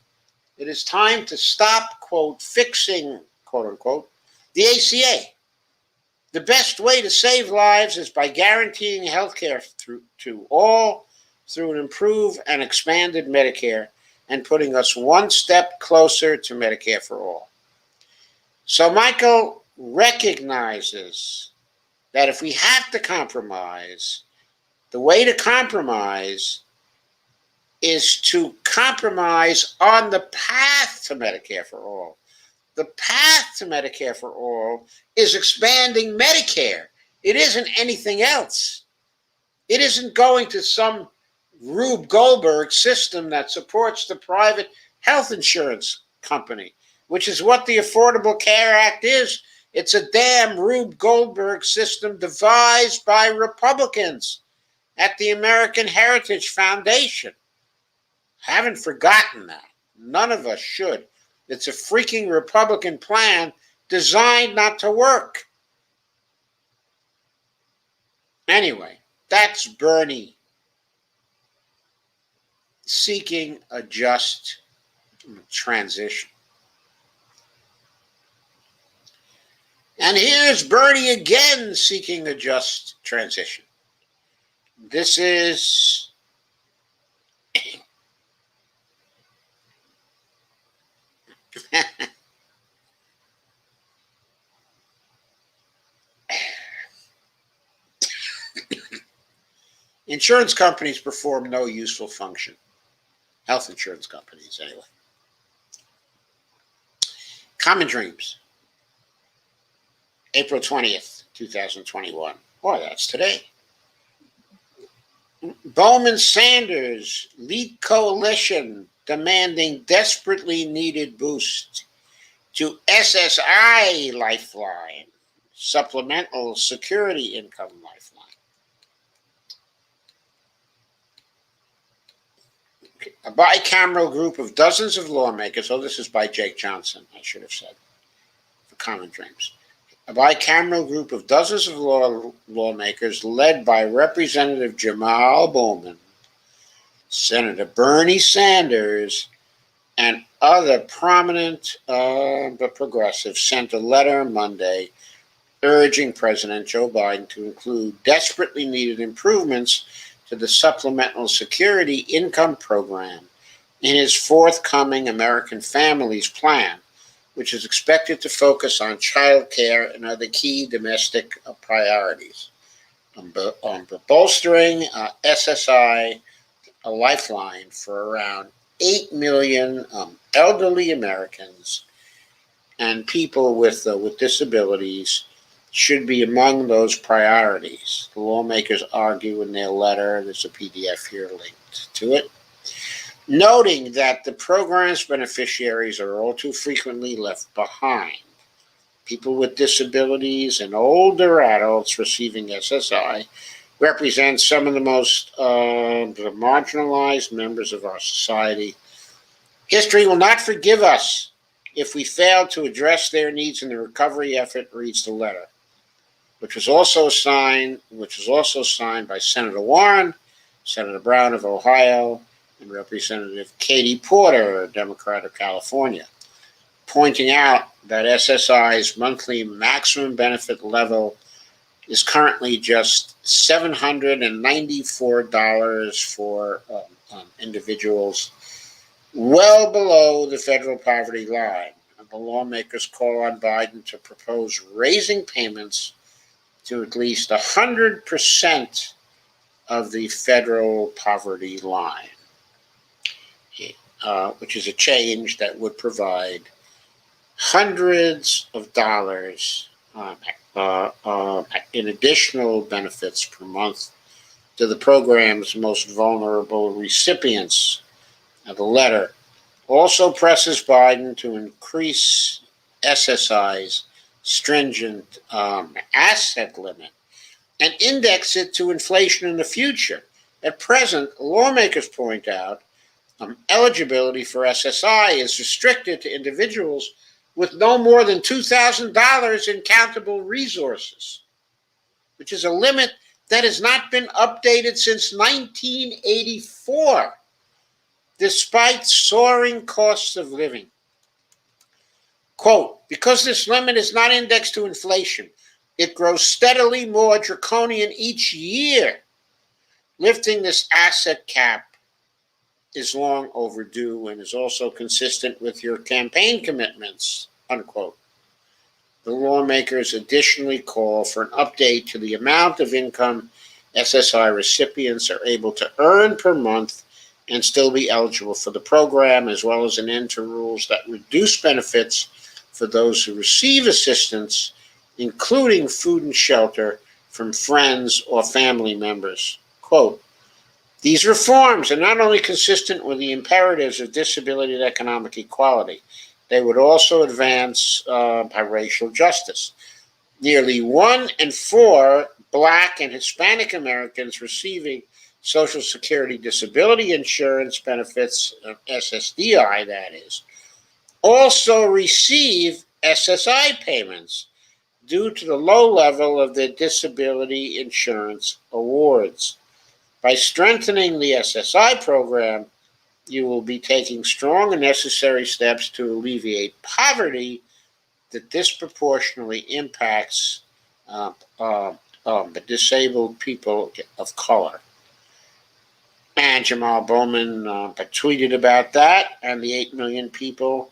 S1: It is time to stop, quote, fixing, quote unquote, the ACA. The best way to save lives is by guaranteeing health care to all through an improved and expanded Medicare and putting us one step closer to Medicare for all. So Michael recognizes that if we have to compromise, the way to compromise is to compromise on the path to Medicare for all. The path to Medicare for all is expanding Medicare. It isn't anything else. It isn't going to some Rube Goldberg system that supports the private health insurance company, which is what the Affordable Care Act is. It's a damn Rube Goldberg system devised by Republicans at the American Heritage Foundation. Haven't forgotten that. None of us should. It's a freaking Republican plan designed not to work. Anyway, that's Bernie seeking a just transition. And here's Bernie again seeking a just transition. This is insurance companies perform no useful function. Health insurance companies, anyway. Common Dreams, April 20th, 2021. Boy, that's today. Bowman Sanders lead coalition demanding desperately needed boost to SSI Lifeline, Supplemental Security Income Lifeline. A bicameral group of dozens of lawmakers, oh, this is by Jake Johnson, I should have said, for Common Dreams. A bicameral group of dozens of lawmakers led by Representative Jamal Bowman, Senator Bernie Sanders, and other prominent but progressives sent a letter Monday urging President Joe Biden to include desperately needed improvements to the Supplemental Security Income Program in his forthcoming American Families Plan, which is expected to focus on child care and other key domestic priorities. Bolstering SSI, a lifeline for around 8 million elderly Americans and people with disabilities should be among those priorities. The lawmakers argue in their letter, there's a PDF here linked to it, noting that the program's beneficiaries are all too frequently left behind. People with disabilities and older adults receiving SSI represent some of the most marginalized members of our society. History will not forgive us if we fail to address their needs in the recovery effort, reads the letter, which was also signed by Senator Warren, Senator Brown of Ohio, and Representative Katie Porter, a Democrat of California, pointing out that SSI's monthly maximum benefit level is currently just $794 for individuals, well below the federal poverty line. the lawmakers call on Biden to propose raising payments to at least 100% of the federal poverty line, which is a change that would provide hundreds of dollars in additional benefits per month to the program's most vulnerable recipients. The letter also presses Biden to increase SSI's stringent asset limit and index it to inflation in the future. At present, lawmakers point out eligibility for SSI is restricted to individuals with no more than $2,000 in countable resources, which is a limit that has not been updated since 1984, despite soaring costs of living. Quote, because this limit is not indexed to inflation, it grows steadily more draconian each year. Lifting this asset cap is long overdue and is also consistent with your campaign commitments, unquote. The lawmakers additionally call for an update to the amount of income SSI recipients are able to earn per month and still be eligible for the program, as well as an end to rules that reduce benefits for those who receive assistance, including food and shelter from friends or family members. Quote, these reforms are not only consistent with the imperatives of disability and economic equality, they would also advance racial justice. Nearly 1 in 4 Black and Hispanic Americans receiving Social Security disability insurance benefits, SSDI that is, also receive SSI payments due to the low level of their disability insurance awards. By strengthening the SSI program, you will be taking strong and necessary steps to alleviate poverty that disproportionately impacts the disabled people of color. And Jamal Bowman tweeted about that and the 8 million people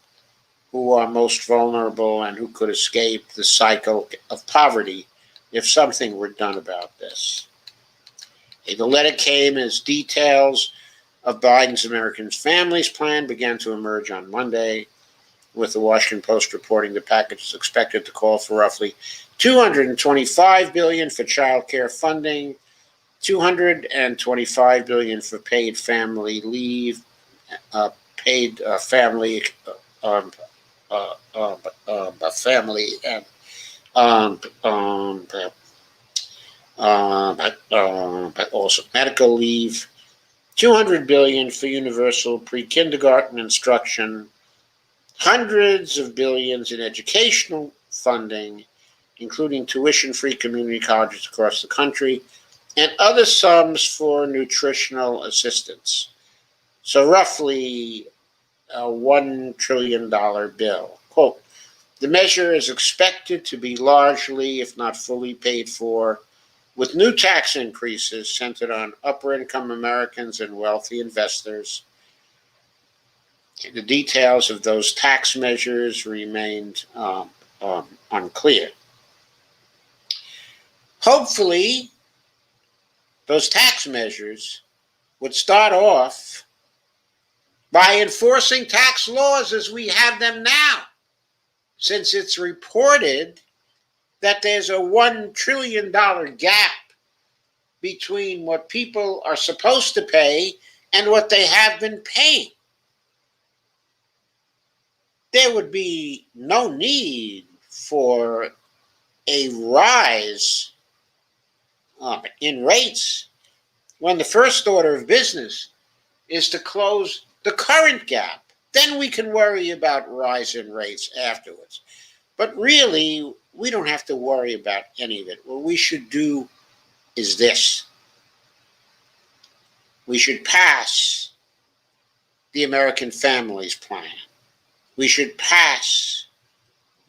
S1: who are most vulnerable and who could escape the cycle of poverty if something were done about this. The letter came as details of Biden's American Families Plan began to emerge on Monday, with the Washington Post reporting the package is expected to call for roughly $225 billion for child care funding, $225 billion for paid family leave, paid family family and but also medical leave, $200 billion for universal pre-kindergarten instruction, hundreds of billions in educational funding, including tuition-free community colleges across the country, and other sums for nutritional assistance. So roughly a $1 trillion bill. Quote, the measure is expected to be largely, if not fully, paid for with new tax increases centered on upper-income Americans and wealthy investors. The details of those tax measures remained unclear. Hopefully, those tax measures would start off by enforcing tax laws as we have them now, since it's reported that there's a $1 trillion gap between what people are supposed to pay and what they have been paying. There would be no need for a rise in rates when the first order of business is to close the current gap. Then we can worry about rise in rates afterwards. But really, we don't have to worry about any of it. What we should do is this. We should pass the American Families Plan. We should pass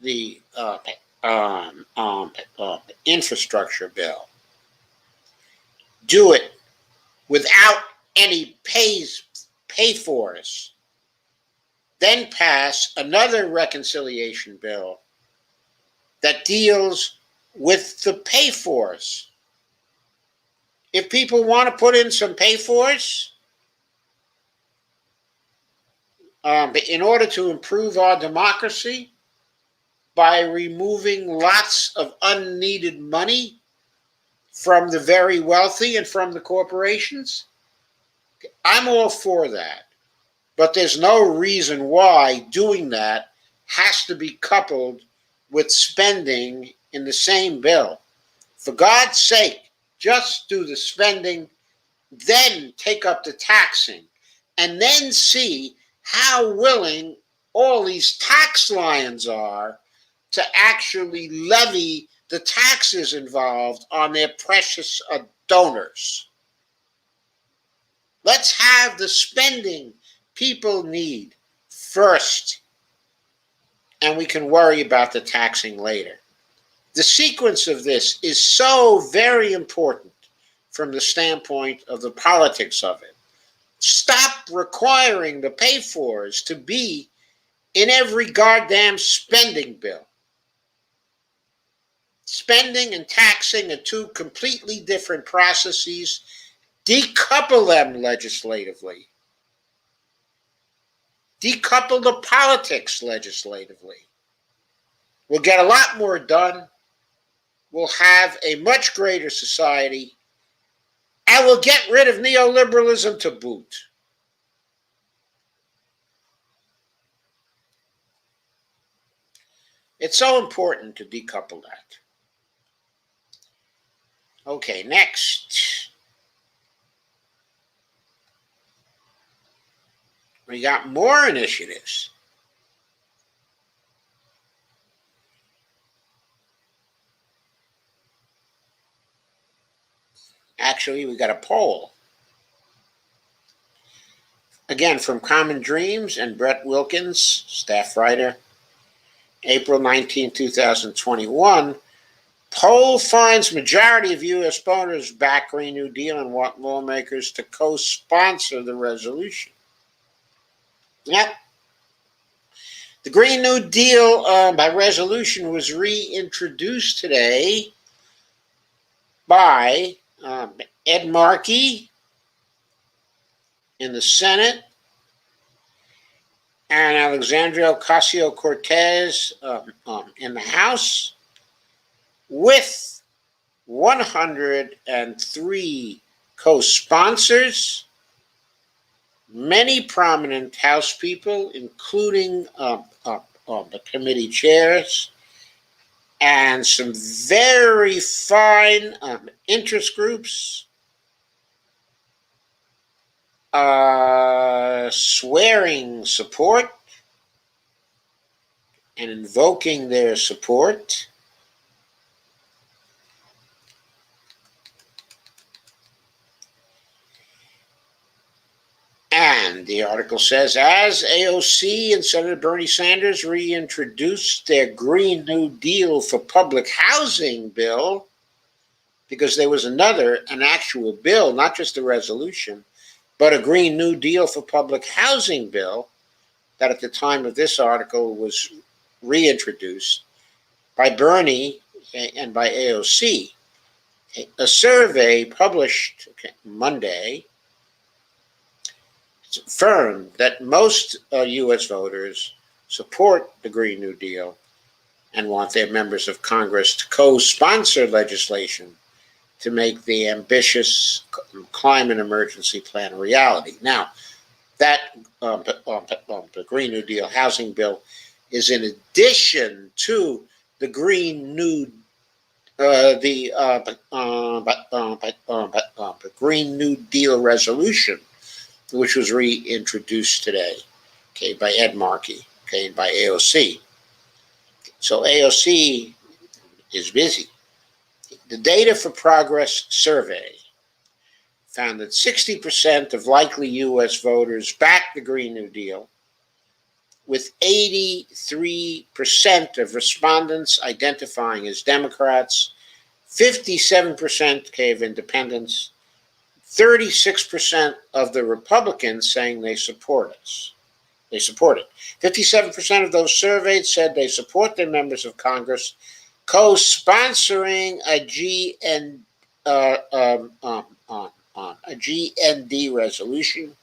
S1: the infrastructure bill. Do it without any pay-fors. then pass another reconciliation bill that deals with the pay-fors. If people want to put in some pay-fors, in order to improve our democracy by removing lots of unneeded money from the very wealthy and from the corporations, I'm all for that. But there's no reason why doing that has to be coupled with spending in the same bill. For God's sake, just do the spending, then take up the taxing, and then see how willing all these tax lions are to actually levy the taxes involved on their precious donors. Let's have the spending people need first, and we can worry about the taxing later. The sequence of this is so very important from the standpoint of the politics of it. Stop requiring the pay-fors to be in every goddamn spending bill. Spending and taxing are two completely different processes. Decouple them legislatively. Decouple the politics legislatively. We'll get a lot more done. We'll have a much greater society. And we'll get rid of neoliberalism to boot. It's so important to decouple that. Okay, next. We got more initiatives. Actually, we got a poll. Again, from Common Dreams and Brett Wilkins, staff writer, April 19, 2021. Poll finds majority of U.S. voters back Green New Deal and want lawmakers to co-sponsor the resolution. Yep. The Green New Deal by resolution was reintroduced today by Ed Markey in the Senate and Alexandria Ocasio-Cortez in the House, with 103 co-sponsors, many prominent House people, including the committee chairs, and some very fine interest groups swearing support and invoking their support. And the article says, as AOC and Senator Bernie Sanders reintroduced their Green New Deal for public housing bill, because there was an actual bill, not just a resolution, but a Green New Deal for public housing bill that at the time of this article was reintroduced by Bernie and by AOC. A survey published Monday affirmed that most U.S. voters support the Green New Deal and want their members of Congress to co-sponsor legislation to make the ambitious climate emergency plan a reality. Now, that the Green New Deal housing bill is in addition to the Green New Green New Deal resolution, which was reintroduced today, okay, by Ed Markey, okay, and by AOC. So AOC is busy. The Data for Progress survey found that 60% of likely U.S. voters backed the Green New Deal, with 83% of respondents identifying as Democrats, 57% gave independents, 36% of the Republicans saying they support us. They support it. 57% of those surveyed said they support their members of Congress co-sponsoring a GND resolution,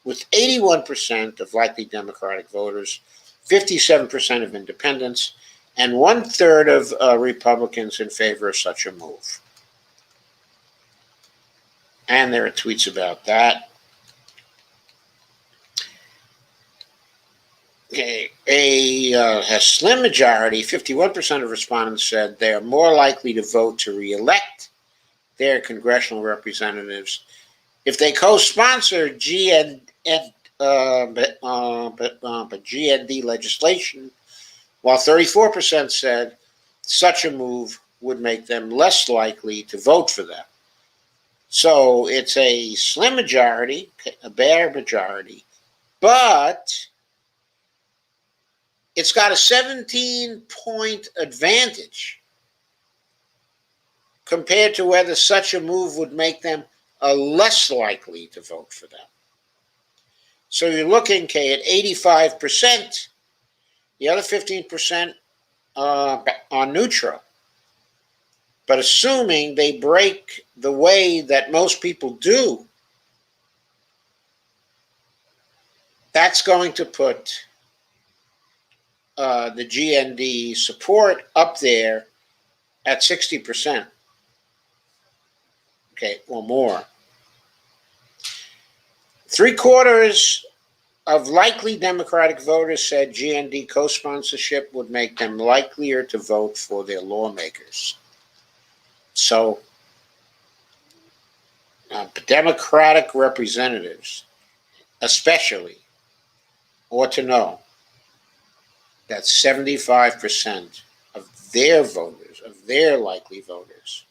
S1: with 81% of likely Democratic voters, 57% of independents, and 1/3 of Republicans in favor of such a move. And there are tweets about that. A slim majority, 51% of respondents, said they are more likely to vote to re-elect their congressional representatives if they co-sponsor GND legislation, while 34% said such a move would make them less likely to vote for them. So it's a slim majority, a bare majority, but it's got a 17-point advantage compared to whether such a move would make them less likely to vote for them. So you're looking, Kay, at 85%. The other 15% are neutral. But assuming they break the way that most people do, that's going to put the GND support up there at 60%, okay, or more. 3/4 of likely Democratic voters said GND co-sponsorship would make them likelier to vote for their lawmakers. So, Democratic representatives, especially, ought to know that 75% of their voters, of their likely voters,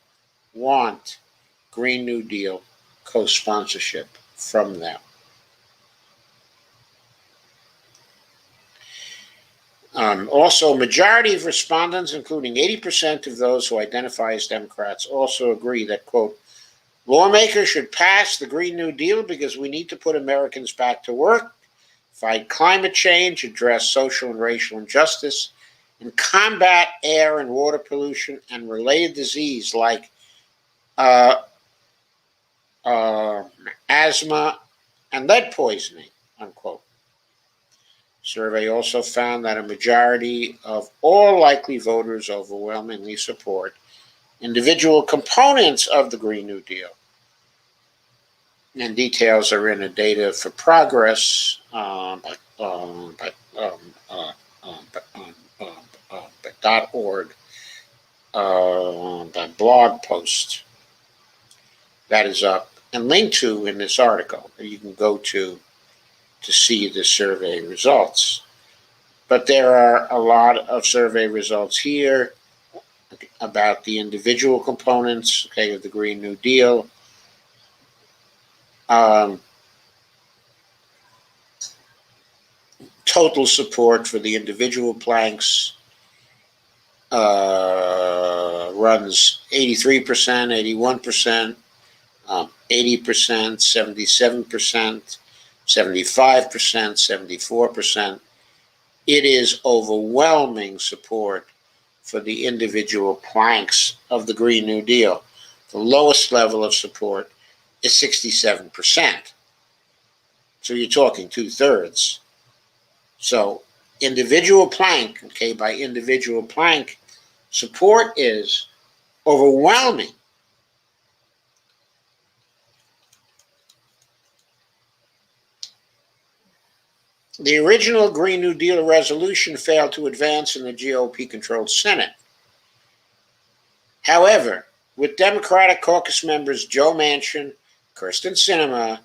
S1: want Green New Deal co-sponsorship from them. Also, majority of respondents, including 80% of those who identify as Democrats, also agree that, quote, lawmakers should pass the Green New Deal because we need to put Americans back to work, fight climate change, address social and racial injustice, and combat air and water pollution and related disease like asthma and lead poisoning, unquote. Survey also found that a majority of all likely voters overwhelmingly support individual components of the Green New Deal. And details are in a Data for Progress .org blog post that is up and linked to in this article. You can go to see the survey results. But there are a lot of survey results here about the individual components, okay, of the Green New Deal. Total support for the individual planks runs 83%, 81%, 80%, 77%, 75%, 74%. It is overwhelming support for the individual planks of the Green New Deal. The lowest level of support is 67%. So you're talking 2/3. So individual plank, okay, by individual plank, support is overwhelming. The original Green New Deal resolution failed to advance in the GOP-controlled Senate. However, with Democratic caucus members Joe Manchin, Kyrsten Sinema,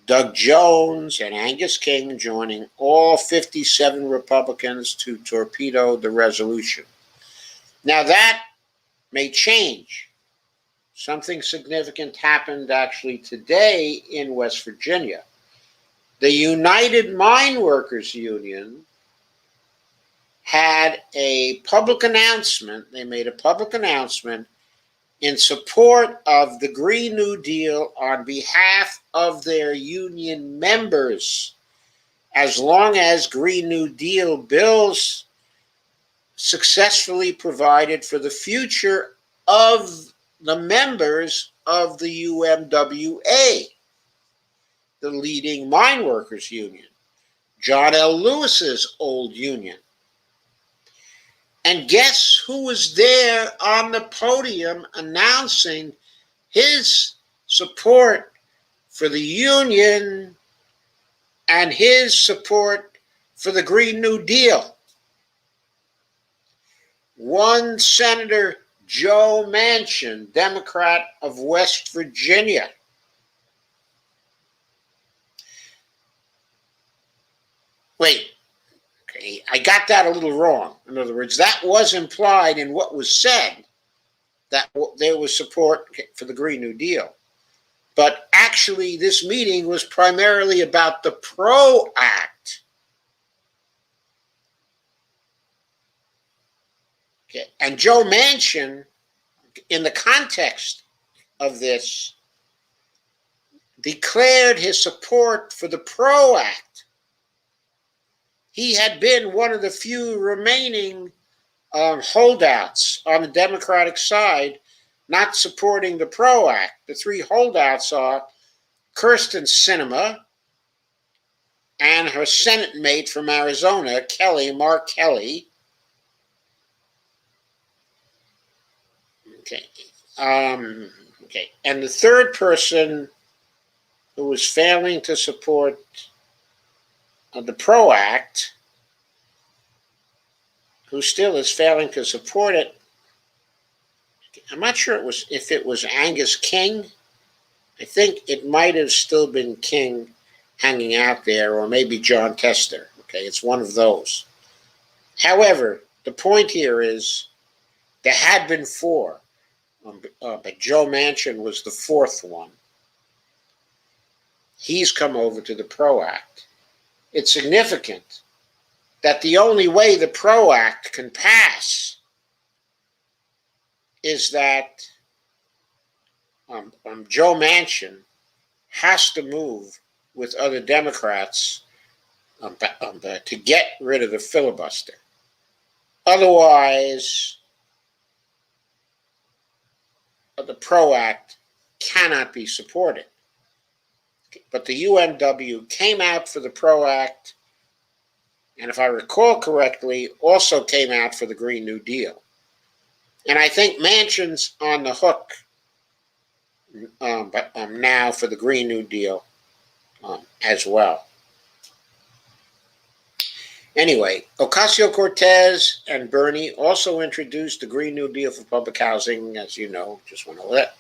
S1: Doug Jones, and Angus King joining all 57 Republicans to torpedo the resolution. Now that may change. Something significant happened actually today in West Virginia. The United Mine Workers Union had a public announcement. They made a public announcement in support of the Green New Deal on behalf of their union members as long as Green New Deal bills successfully provided for the future of the members of the UMWA, the leading mine workers union, John L. Lewis's old union. And guess who was there on the podium announcing his support for the union and his support for the Green New Deal? One Senator Joe Manchin, Democrat of West Virginia. Wait, okay, I got that a little wrong. In other words, that was implied in what was said, that there was support for the Green New Deal. But actually, this meeting was primarily about the PRO Act. Okay. And Joe Manchin, in the context of this, declared his support for the PRO Act. He had been one of the few remaining holdouts on the Democratic side not supporting the PRO Act. The three holdouts are Kyrsten Sinema and her Senate mate from Arizona, Mark Kelly. Okay. Okay. And the third person who was failing to support the PRO Act, who still is failing to support it, I'm not sure if it was Angus King. I think it might have still been King hanging out there, or maybe John Tester. Okay, it's one of those. However, the point here is there had been four, but Joe Manchin was the fourth one. He's come over to the PRO Act. It's significant that the only way the PRO Act can pass is that Joe Manchin has to move with other Democrats to get rid of the filibuster. Otherwise, the PRO Act cannot be supported. But the UMW came out for the PRO Act, and if I recall correctly, also came out for the Green New Deal. And I think Manchin's on the hook now for the Green New Deal as well. Anyway, Ocasio-Cortez and Bernie also introduced the Green New Deal for public housing, as you know, just went over that,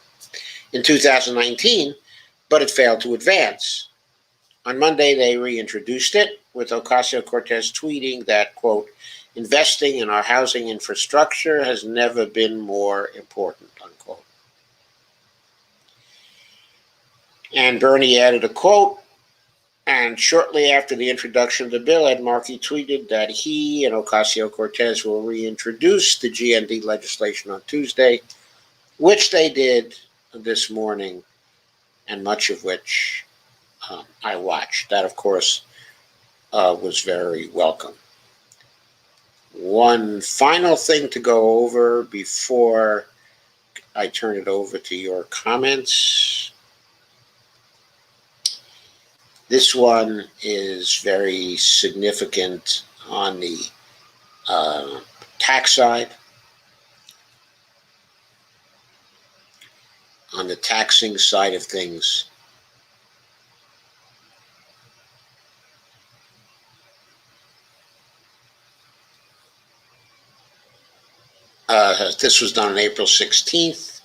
S1: in 2019, but it failed to advance. On Monday, they reintroduced it, with Ocasio-Cortez tweeting that, quote, investing in our housing infrastructure has never been more important, unquote. And Bernie added a quote, and shortly after the introduction of the bill, Ed Markey tweeted that he and Ocasio-Cortez will reintroduce the GND legislation on Tuesday, which they did this morning, and much of which I watched. That, of course, was very welcome. One final thing to go over before I turn it over to your comments. This one is very significant on the tax side. On the taxing side of things, this was done on April 16th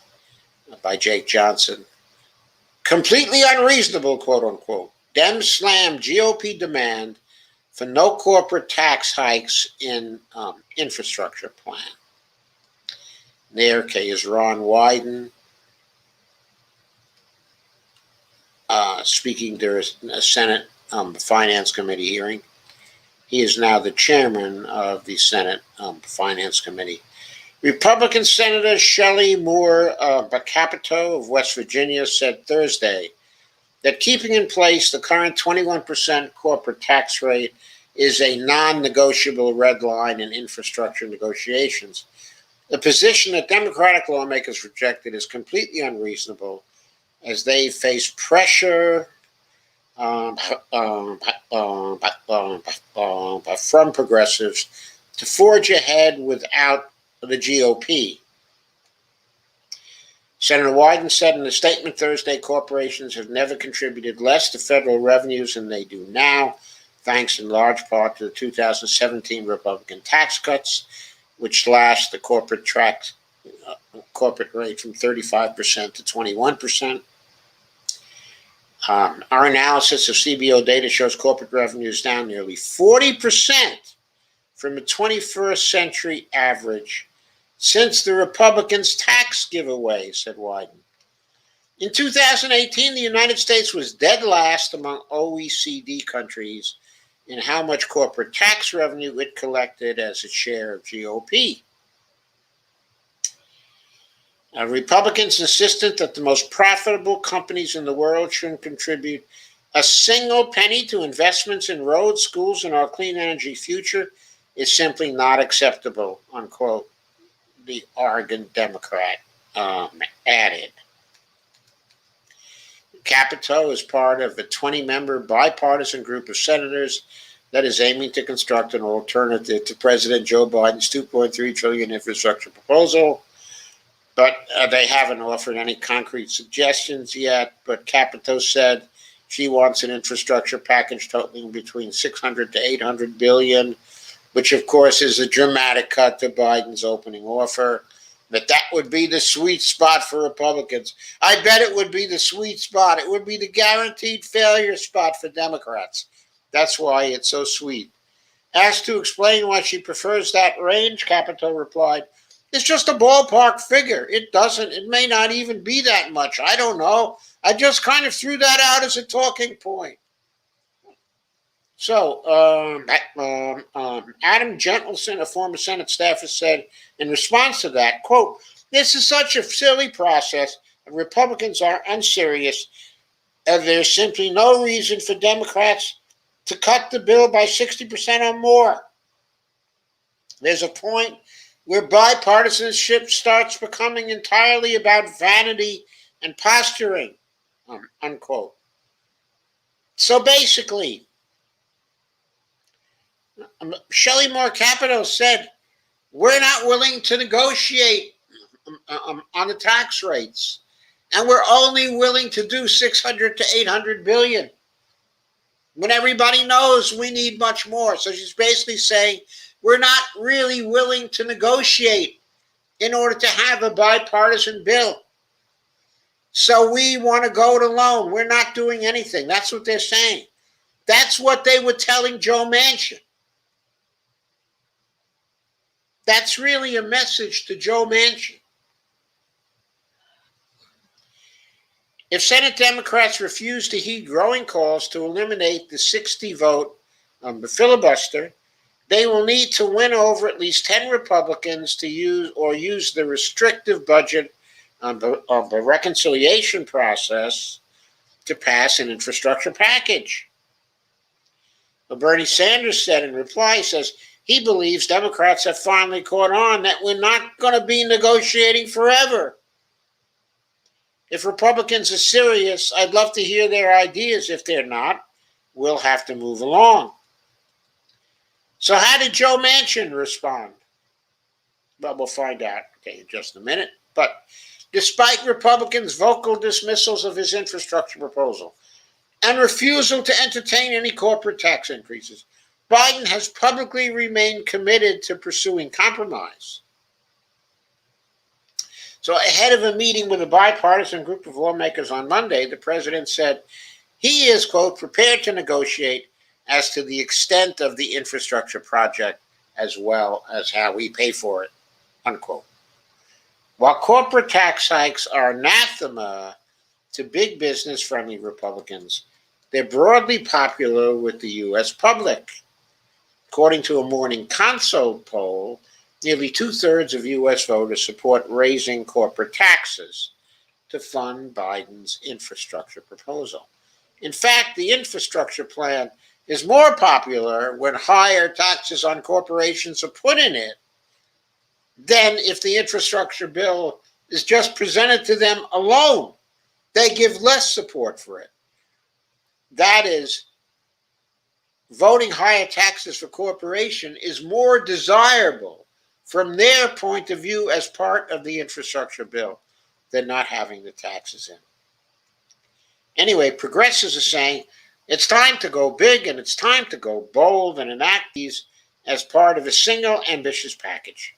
S1: by Jake Johnson. Completely unreasonable, quote unquote. Dems slam GOP demand for no corporate tax hikes in infrastructure plan. There is Ron Wyden speaking during a Senate Finance Committee hearing. He is now the chairman of the Senate Finance Committee. Republican Senator Shelley Moore Capito of West Virginia said Thursday that keeping in place the current 21% corporate tax rate is a non-negotiable red line in infrastructure negotiations. The position that Democratic lawmakers rejected is completely unreasonable as they face pressure from progressives to forge ahead without the GOP. Senator Wyden said in a statement Thursday, corporations have never contributed less to federal revenues than they do now, thanks in large part to the 2017 Republican tax cuts, which slashed the corporate rate from 35% to 21%. Our analysis of CBO data shows corporate revenues down nearly 40% from the 21st century average since the Republicans' tax giveaway, said Wyden. In 2018, the United States was dead last among OECD countries in how much corporate tax revenue it collected as a share of GOP. Republicans insisted that the most profitable companies in the world shouldn't contribute a single penny to investments in roads, schools, and our clean energy future is simply not acceptable, unquote, the Oregon Democrat added. Capito is part of a 20-member bipartisan group of senators that is aiming to construct an alternative to President Joe Biden's $2.3 trillion infrastructure proposal. But they haven't offered any concrete suggestions yet. But Capito said she wants an infrastructure package totaling between $600 to $800 billion, which of course is a dramatic cut to Biden's opening offer. But that would be the sweet spot for Republicans. I bet it would be the sweet spot. It would be the guaranteed failure spot for Democrats. That's why it's so sweet. Asked to explain why she prefers that range, Capito replied, "It's just a ballpark figure. It may not even be that much. I don't know. I just kind of threw that out as a talking point." So, Adam Gentleson, a former Senate staffer, said in response to that, quote, "This is such a silly process. Republicans are unserious. There's simply no reason for Democrats to cut the bill by 60% or more. There's a point where bipartisanship starts becoming entirely about vanity and posturing," unquote. So basically, Shelley Moore Capito said, we're not willing to negotiate on the tax rates, and we're only willing to do 600 to 800 billion when everybody knows we need much more. So she's basically saying we're not really willing to negotiate in order to have a bipartisan bill. So we want to go it alone. We're not doing anything. That's what they're saying. That's what they were telling Joe Manchin. That's really a message to Joe Manchin. If Senate Democrats refuse to heed growing calls to eliminate the 60-vote filibuster, they will need to win over at least 10 Republicans to use the restrictive budget of the reconciliation process to pass an infrastructure package. But Bernie Sanders said in reply, he says, he believes Democrats have finally caught on that we're not going to be negotiating forever. If Republicans are serious, I'd love to hear their ideas. If they're not, we'll have to move along. So how did Joe Manchin respond? Well, we'll find out, in just a minute. But despite Republicans' vocal dismissals of his infrastructure proposal and refusal to entertain any corporate tax increases, Biden has publicly remained committed to pursuing compromise. So ahead of a meeting with a bipartisan group of lawmakers on Monday, the president said he is, quote, prepared to negotiate as to the extent of the infrastructure project as well as how we pay for it, unquote. While corporate tax hikes are anathema to big business-friendly Republicans, they're broadly popular with the U.S. public. According to a Morning Consult poll, nearly two-thirds of U.S. voters support raising corporate taxes to fund Biden's infrastructure proposal. In fact, the infrastructure plan is more popular when higher taxes on corporations are put in it than if the infrastructure bill is just presented to them alone. They give less support for it. That is, voting higher taxes for corporation is more desirable from their point of view as part of the infrastructure bill than not having the taxes in. Anyway, progressives are saying it's time to go big and it's time to go bold and enact these as part of a single ambitious package.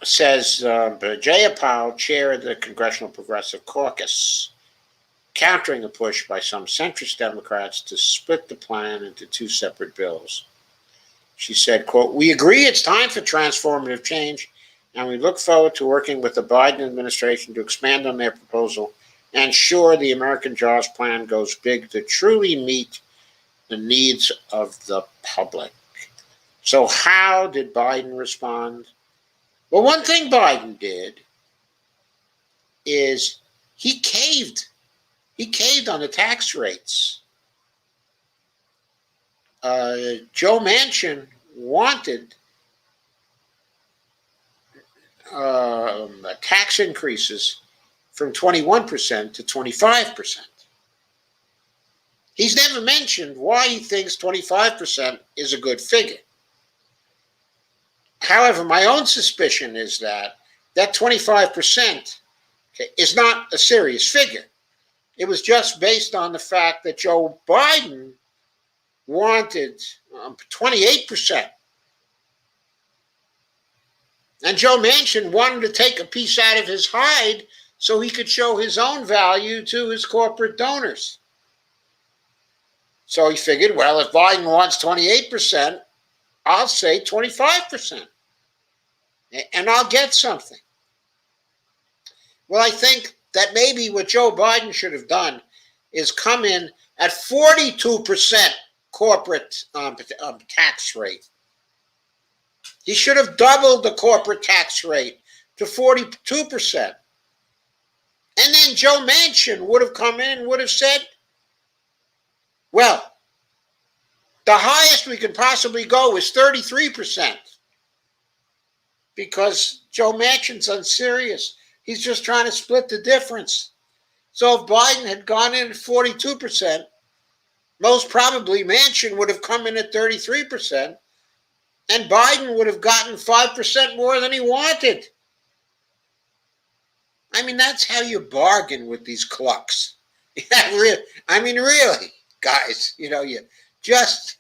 S1: Says Jaya Powell, chair of the Congressional Progressive Caucus, countering a push by some centrist Democrats to split the plan into two separate bills. She said, quote, "We agree it's time for transformative change, and we look forward to working with the Biden administration to expand on their proposal and ensure the American Jobs Plan goes big to truly meet the needs of the public." So how did Biden respond? Well, one thing Biden did is he caved. He caved on the tax rates. Joe Manchin wanted tax increases from 21% to 25%. He's never mentioned why he thinks 25% is a good figure. However, my own suspicion is that 25% is not a serious figure. It was just based on the fact that Joe Biden wanted 28%. And Joe Manchin wanted to take a piece out of his hide so he could show his own value to his corporate donors. So he figured, well, if Biden wants 28%, I'll say 25%. And I'll get something. Well, I think that maybe what Joe Biden should have done is come in at 42% corporate tax rate. He should have doubled the corporate tax rate to 42%. And then Joe Manchin would have come in and would have said, well, the highest we could possibly go is 33%. Because Joe Manchin's unserious. He's just trying to split the difference. So if Biden had gone in at 42%, most probably Manchin would have come in at 33%, and Biden would have gotten 5% more than he wanted. I mean, that's how you bargain with these clucks. I mean, really, guys, you just...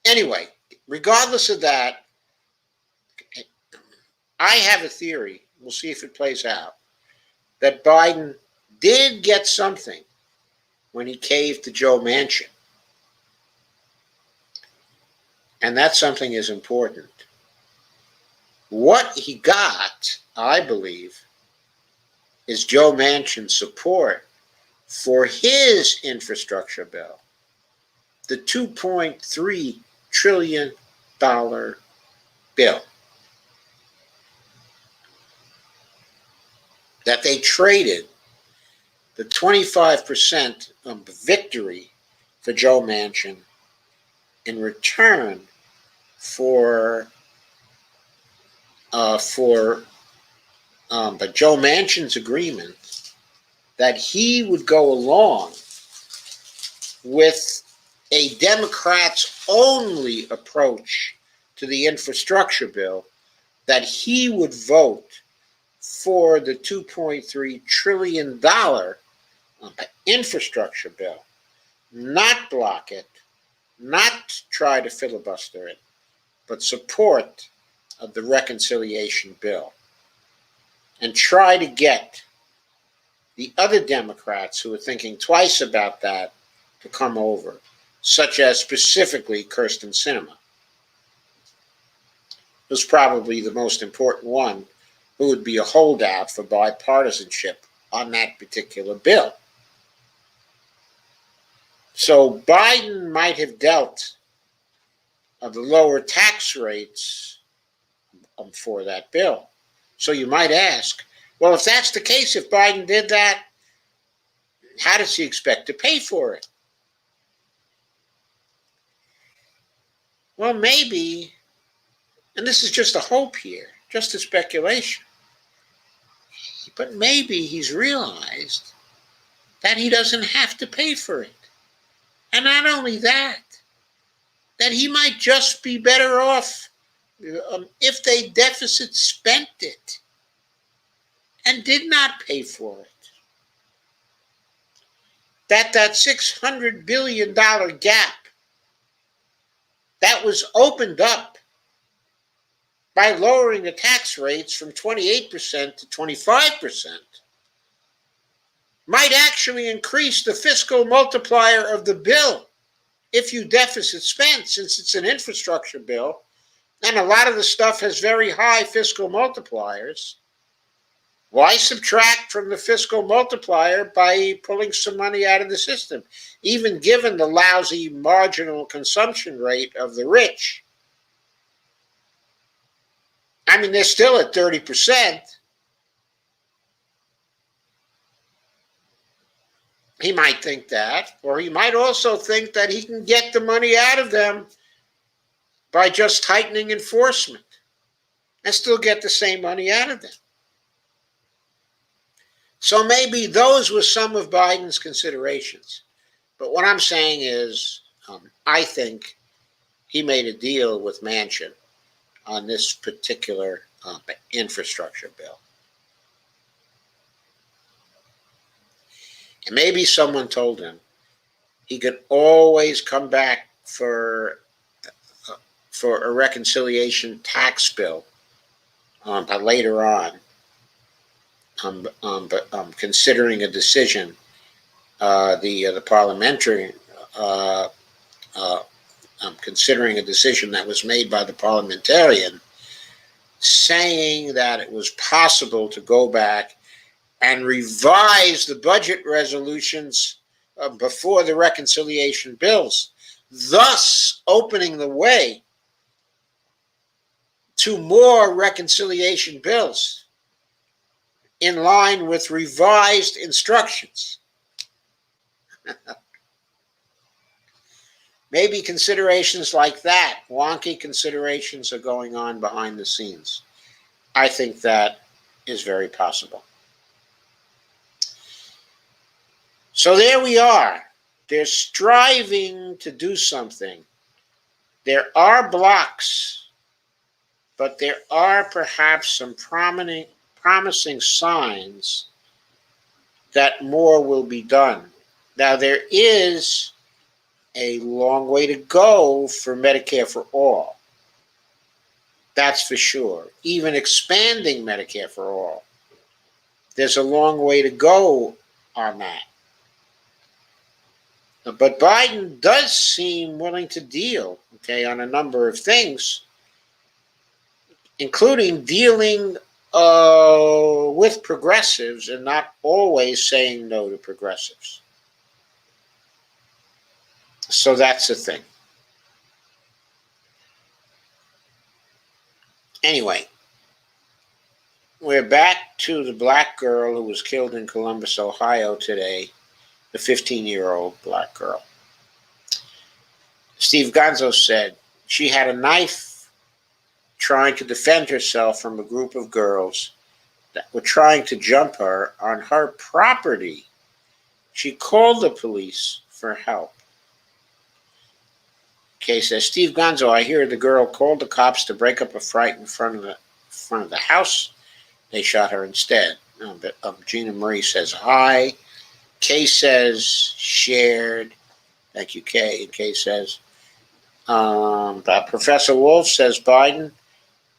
S1: Anyway, regardless of that, I have a theory, we'll see if it plays out, that Biden did get something when he caved to Joe Manchin. And that something is important. What he got, I believe, is Joe Manchin's support for his infrastructure bill, the $2.3 trillion bill. That they traded the 25% victory for Joe Manchin in return for Joe Manchin's agreement that he would go along with a Democrats' only approach to the infrastructure bill, that he would vote for the $2.3 trillion infrastructure bill, not block it, not try to filibuster it, but support the reconciliation bill and try to get the other Democrats who are thinking twice about that to come over, such as specifically Kyrsten Sinema, who's probably the most important one, who would be a holdout for bipartisanship on that particular bill. So Biden might have dealt the lower tax rates for that bill. So you might ask, Well, if that's the case, if Biden did that, how does he expect to pay for it? Well, maybe, and this is just a hope here, just a speculation, but maybe he's realized that he doesn't have to pay for it. And not only that, that he might just be better off if they deficit spent it and did not pay for it. That $600 billion gap that was opened up by lowering the tax rates from 28% to 25% might actually increase the fiscal multiplier of the bill if you deficit spend, since it's an infrastructure bill, and a lot of the stuff has very high fiscal multipliers. Why subtract from the fiscal multiplier by pulling some money out of the system, even given the lousy marginal consumption rate of the rich? I mean, they're still at 30%. He might think that, or he might also think that he can get the money out of them by just tightening enforcement and still get the same money out of them. So maybe those were some of Biden's considerations. But what I'm saying is, I think he made a deal with Manchin on this particular infrastructure bill. And maybe someone told him he could always come back for a reconciliation tax bill, but later on, considering a decision, the parliamentary, considering a decision that was made by the parliamentarian, saying that it was possible to go back and revise the budget resolutions before the reconciliation bills, thus opening the way to more reconciliation bills in line with revised instructions. Maybe considerations like that, wonky considerations, are going on behind the scenes. I think that is very possible. So there we are. They're striving to do something. There are blocks, but there are perhaps some promising signs that more will be done. Now, there is a long way to go for Medicare for all. That's for sure. Even expanding Medicare for all, there's a long way to go on that. But Biden does seem willing to deal, on a number of things, including dealing with progressives and not always saying no to progressives. So that's the thing. Anyway, we're back to the black girl who was killed in Columbus, Ohio today, the 15-year-old black girl. Steve Gonzo said she had a knife trying to defend herself from a group of girls that were trying to jump her on her property. She called the police for help. Okay, says Steve Gonzo, I hear the girl called the cops to break up a fight in front of the house. They shot her instead. Gina Marie says hi. Kay says shared. Thank you, Kay. And Kay says, Professor Wolf says Biden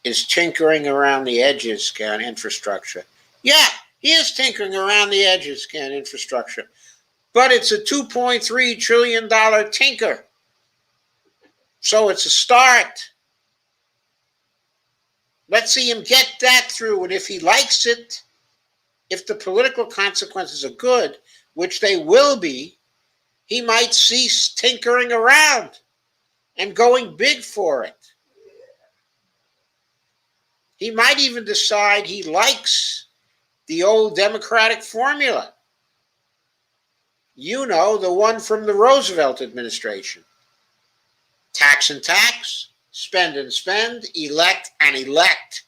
S1: is tinkering around the edges on infrastructure. Yeah, he is tinkering around the edges on infrastructure. But it's a $2.3 trillion tinker. So it's a start. Let's see him get that through. And if he likes it, if the political consequences are good, which they will be, he might cease tinkering around and going big for it. He might even decide he likes The old Democratic formula. You know, the one from the Roosevelt administration. Tax and tax, spend and spend, elect and elect.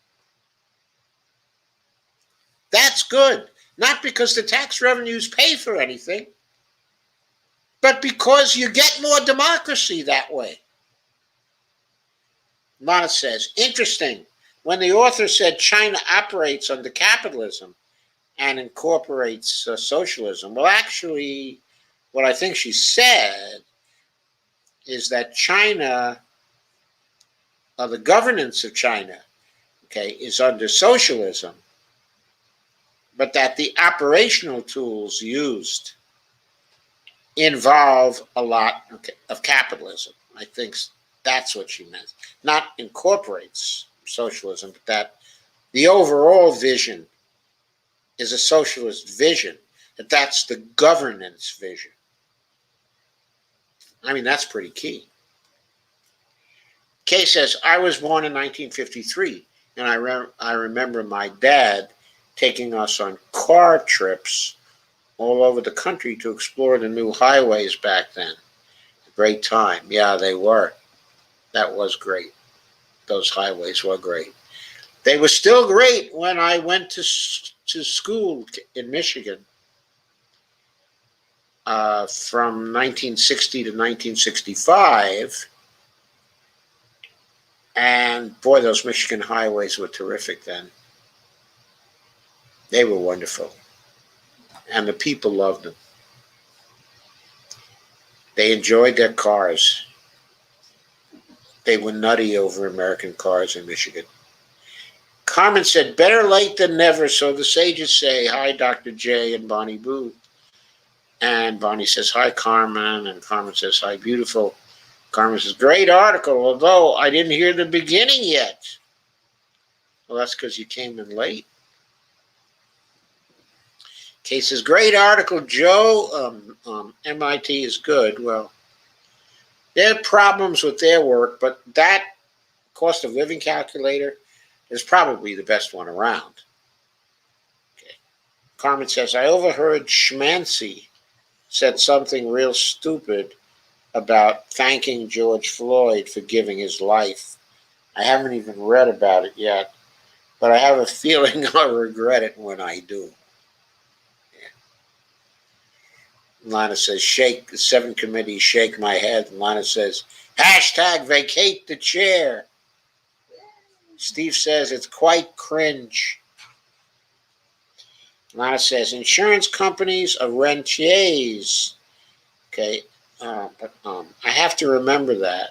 S1: That's good. Not because the tax revenues pay for anything, but because you get more democracy that way. Lana says, interesting. When the author said China operates under capitalism and incorporates socialism, well, actually, what I think she said is that China, the governance of China, okay, is under socialism, but that the operational tools used involve a lot of capitalism. I think that's what she meant. Not incorporates socialism, but that the overall vision is a socialist vision, that that's the governance vision. I mean, that's pretty key. Kay says, I was born in 1953, and I remember my dad taking us on car trips all over the country to explore the new highways back then. A great time. Yeah, they were. That was great. Those highways were great. They were still great when I went to school in Michigan from 1960 to 1965. And boy, those Michigan highways were terrific then. They were wonderful. And the people loved them. They enjoyed their cars. They were nutty over American cars in Michigan. Carmen said, better late than never, so the sages say. Hi, Dr. J and Bonnie Boo. And Bonnie says, hi, Carmen. And Carmen says, hi, beautiful. Carmen says, great article, although I didn't hear the beginning yet. Well, that's because you came in late. Kay says, great article, Joe. MIT is good. Well, there are problems with their work, but that cost of living calculator is probably the best one around. Okay. Carmen says, I overheard Schmancy said something real stupid about thanking George Floyd for giving his life. I haven't even read about it yet, but I have a feeling I'll regret it when I do. Lana says, shake the 7 committees, shake my head. And Lana says, hashtag vacate the chair. Steve says, it's quite cringe. Lana says, insurance companies are rentiers. Okay, but I have to remember that.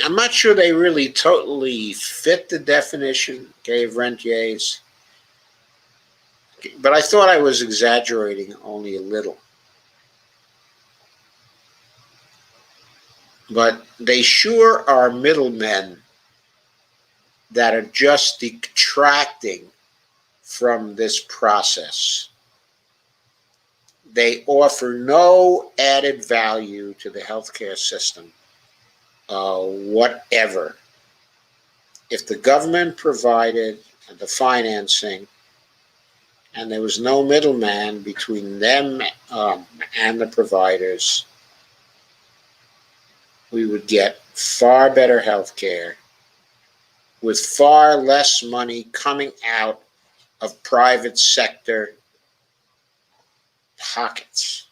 S1: I'm not sure they really totally fit the definition, of rentiers. But I thought I was exaggerating only a little. But they sure are middlemen that are just detracting from this process. They offer no added value to the healthcare system. Whatever. If the government provided the financing and there was no middleman between them and the providers, we would get far better health care with far less money coming out of private sector pockets.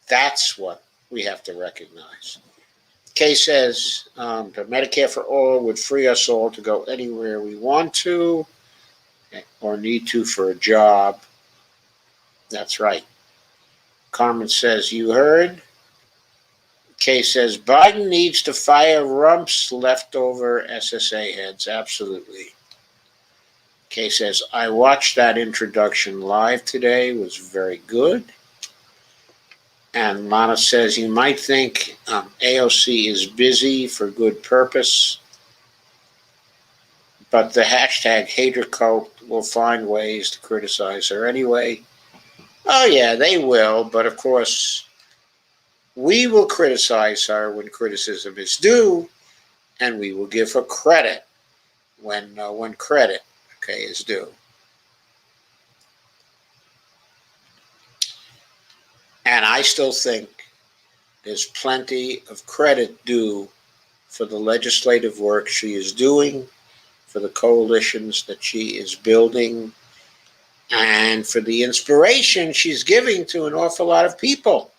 S1: That's what we have to recognize. Kay says, that Medicare for All would free us all to go anywhere we want to or need to for a job. That's right. Carmen says, you heard? Kay says, Biden needs to fire Rump's leftover SSA heads. Absolutely. Kay says, I watched that introduction live today. It was very good. And Lana says, you might think AOC is busy for good purpose, but the hashtag hater cult will find ways to criticize her anyway. Oh, yeah, they will. But of course, We will criticize her when criticism is due, and we will give her credit when credit, okay, is due. And I still think there's plenty of credit due for the legislative work she is doing, for the coalitions that she is building, and for the inspiration she's giving to an awful lot of people.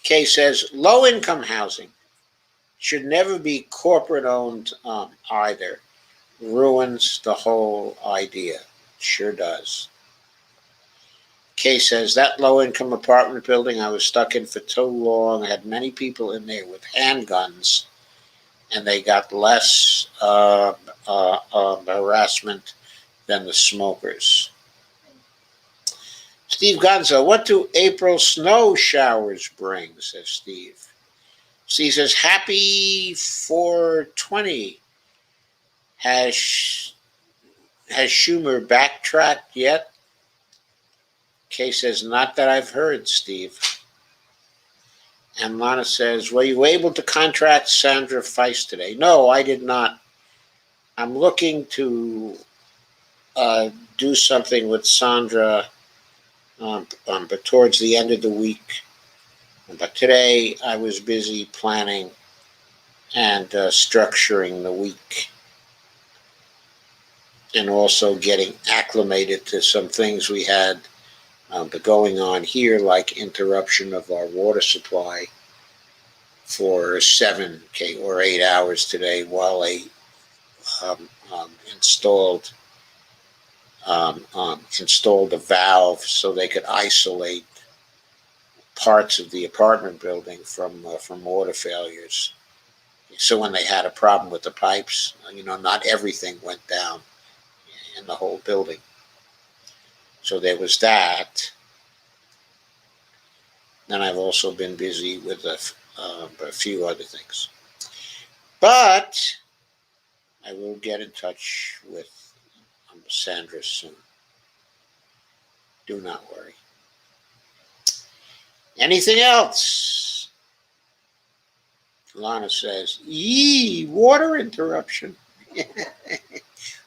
S1: Kay says low income housing should never be corporate owned either. Ruins the whole idea. Sure does. Kay says that low income apartment building I was stuck in for too long had many people in there with handguns, and they got less harassment than the smokers. Steve Gonzo, what do April snow showers bring? Says Steve. Steve says, happy 420. Has Schumer backtracked yet? Kay says, not that I've heard, Steve. And Lana says, were you able to contract Sandra Feist today? No, I did not. I'm looking to do something with Sandra, but towards the end of the week. But today I was busy planning and structuring the week, and also getting acclimated to some things we had going on here, like interruption of our water supply for 7 or 8 hours today while they installed a valve so they could isolate parts of the apartment building from water failures. So when they had a problem with the pipes, not everything went down in the whole building. So there was that. Then I've also been busy with a few other things. But I will get in touch with Sandra soon. Do not worry. Anything else? Lana says, yee, water interruption.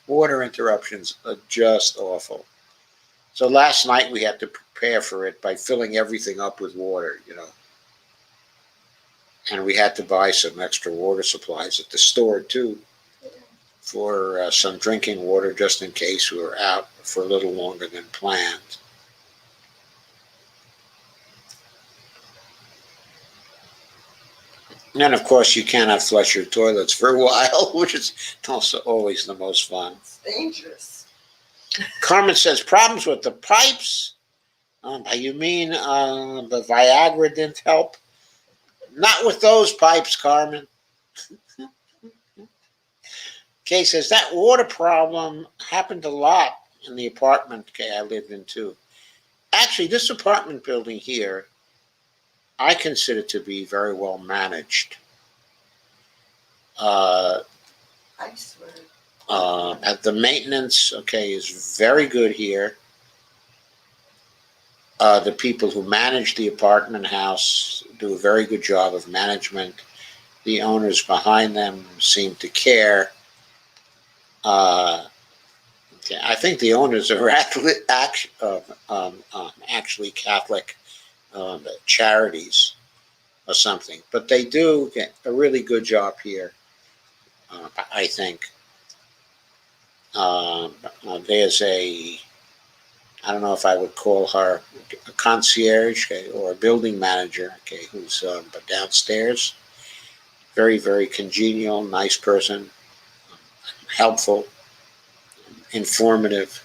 S1: Water interruptions are just awful. So last night we had to prepare for it by filling everything up with water, And we had to buy some extra water supplies at the store too, for some drinking water, just in case we were out for a little longer than planned. And of course, you cannot flush your toilets for a while, which is also always the most fun.
S2: It's dangerous.
S1: Carmen says, problems with the pipes? You mean the Viagra didn't help? Not with those pipes, Carmen. Kay says, that water problem happened a lot in the apartment I lived in too. Actually, this apartment building here, I consider to be very well managed.
S2: I swear.
S1: At the maintenance, is very good here. The people who manage the apartment house do a very good job of management. The owners behind them seem to care. I think the owners are actually Catholic charities or something, but they do get a really good job here. I think there's I don't know if I would call her a concierge or a building manager, who's downstairs. Very, very congenial, nice person, helpful, informative,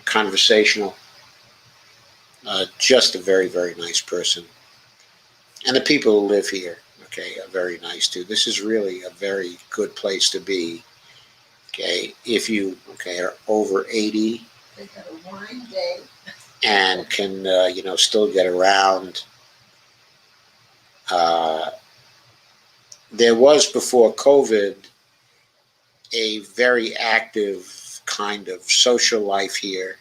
S1: conversational. Just a very, very nice person. And the people who live here, are very nice too. This is really a very good place to be. If you are over 80.
S2: They got a wine day.
S1: And can still get around. There was, before COVID, a very active kind of social life here.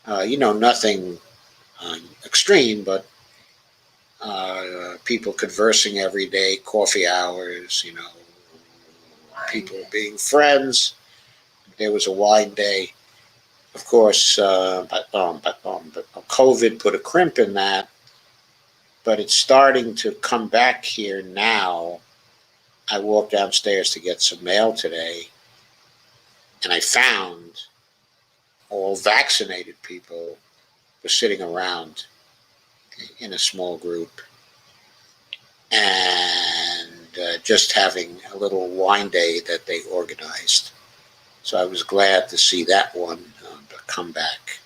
S1: Nothing extreme, but people conversing every day, coffee hours, people
S2: Wine day.
S1: being friends. There was a wine day. Of course, but COVID put a crimp in that, but it's starting to come back here now. I walked downstairs to get some mail today, and I found all vaccinated people were sitting around in a small group and just having a little wine day that they organized. So I was glad to see that one come back.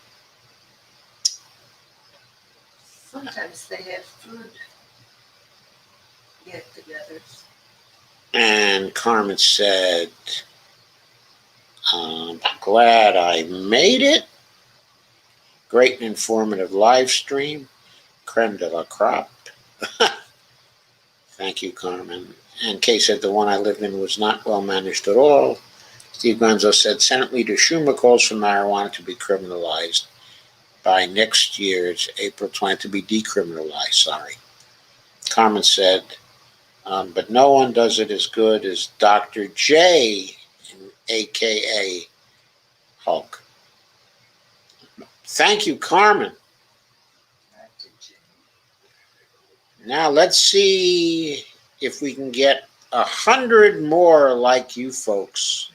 S2: Sometimes they have food get-togethers.
S1: And Carmen said, glad I made it. Great and informative live stream. Creme de la crop. Thank you, Carmen. And Kay said the one I lived in was not well managed at all. Steve Gonzo said Senate Leader Schumer calls for marijuana to be criminalized by next year's April 20th, to be decriminalized, sorry. Carmen said, but no one does it as good as Dr. J, aka Hulk. Thank you, Carmen. Now let's see if we can get 100 more like you folks.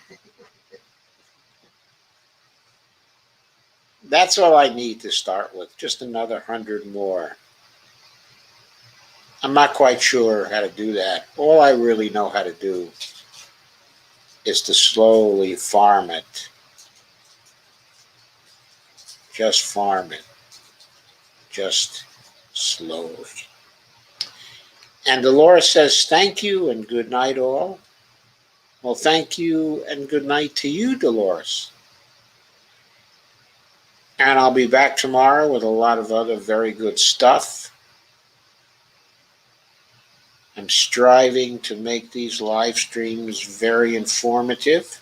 S1: That's all I need to start with, just another 100 more. I'm not quite sure how to do that. All I really know how to do is to slowly farm it. Just farm it. Just slowly. And Dolores says, thank you and good night all. Well, thank you and good night to you, Dolores. And I'll be back tomorrow with a lot of other very good stuff. I'm striving to make these live streams very informative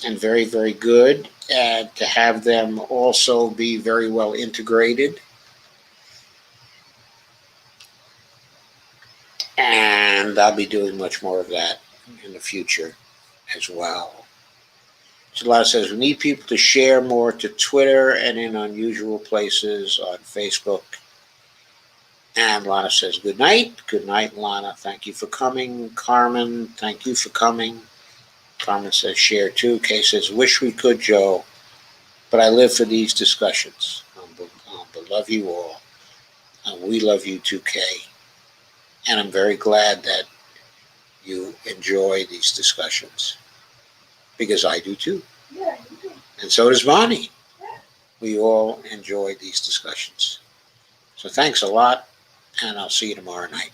S1: and very, very good, and to have them also be very well integrated. And I'll be doing much more of that in the future as well. Solana says, we need people to share more to Twitter and in unusual places on Facebook. And Lana says, good night. Good night, Lana. Thank you for coming. Carmen, thank you for coming. Carmen says, share too. Kay says, wish we could, Joe, but I live for these discussions. But love you all. And we love you too, Kay. And I'm very glad that you enjoy these discussions, because I do too.
S2: Yeah, you do.
S1: And so does Bonnie.
S2: Yeah.
S1: We all enjoy these discussions. So thanks a lot, and I'll see you tomorrow night.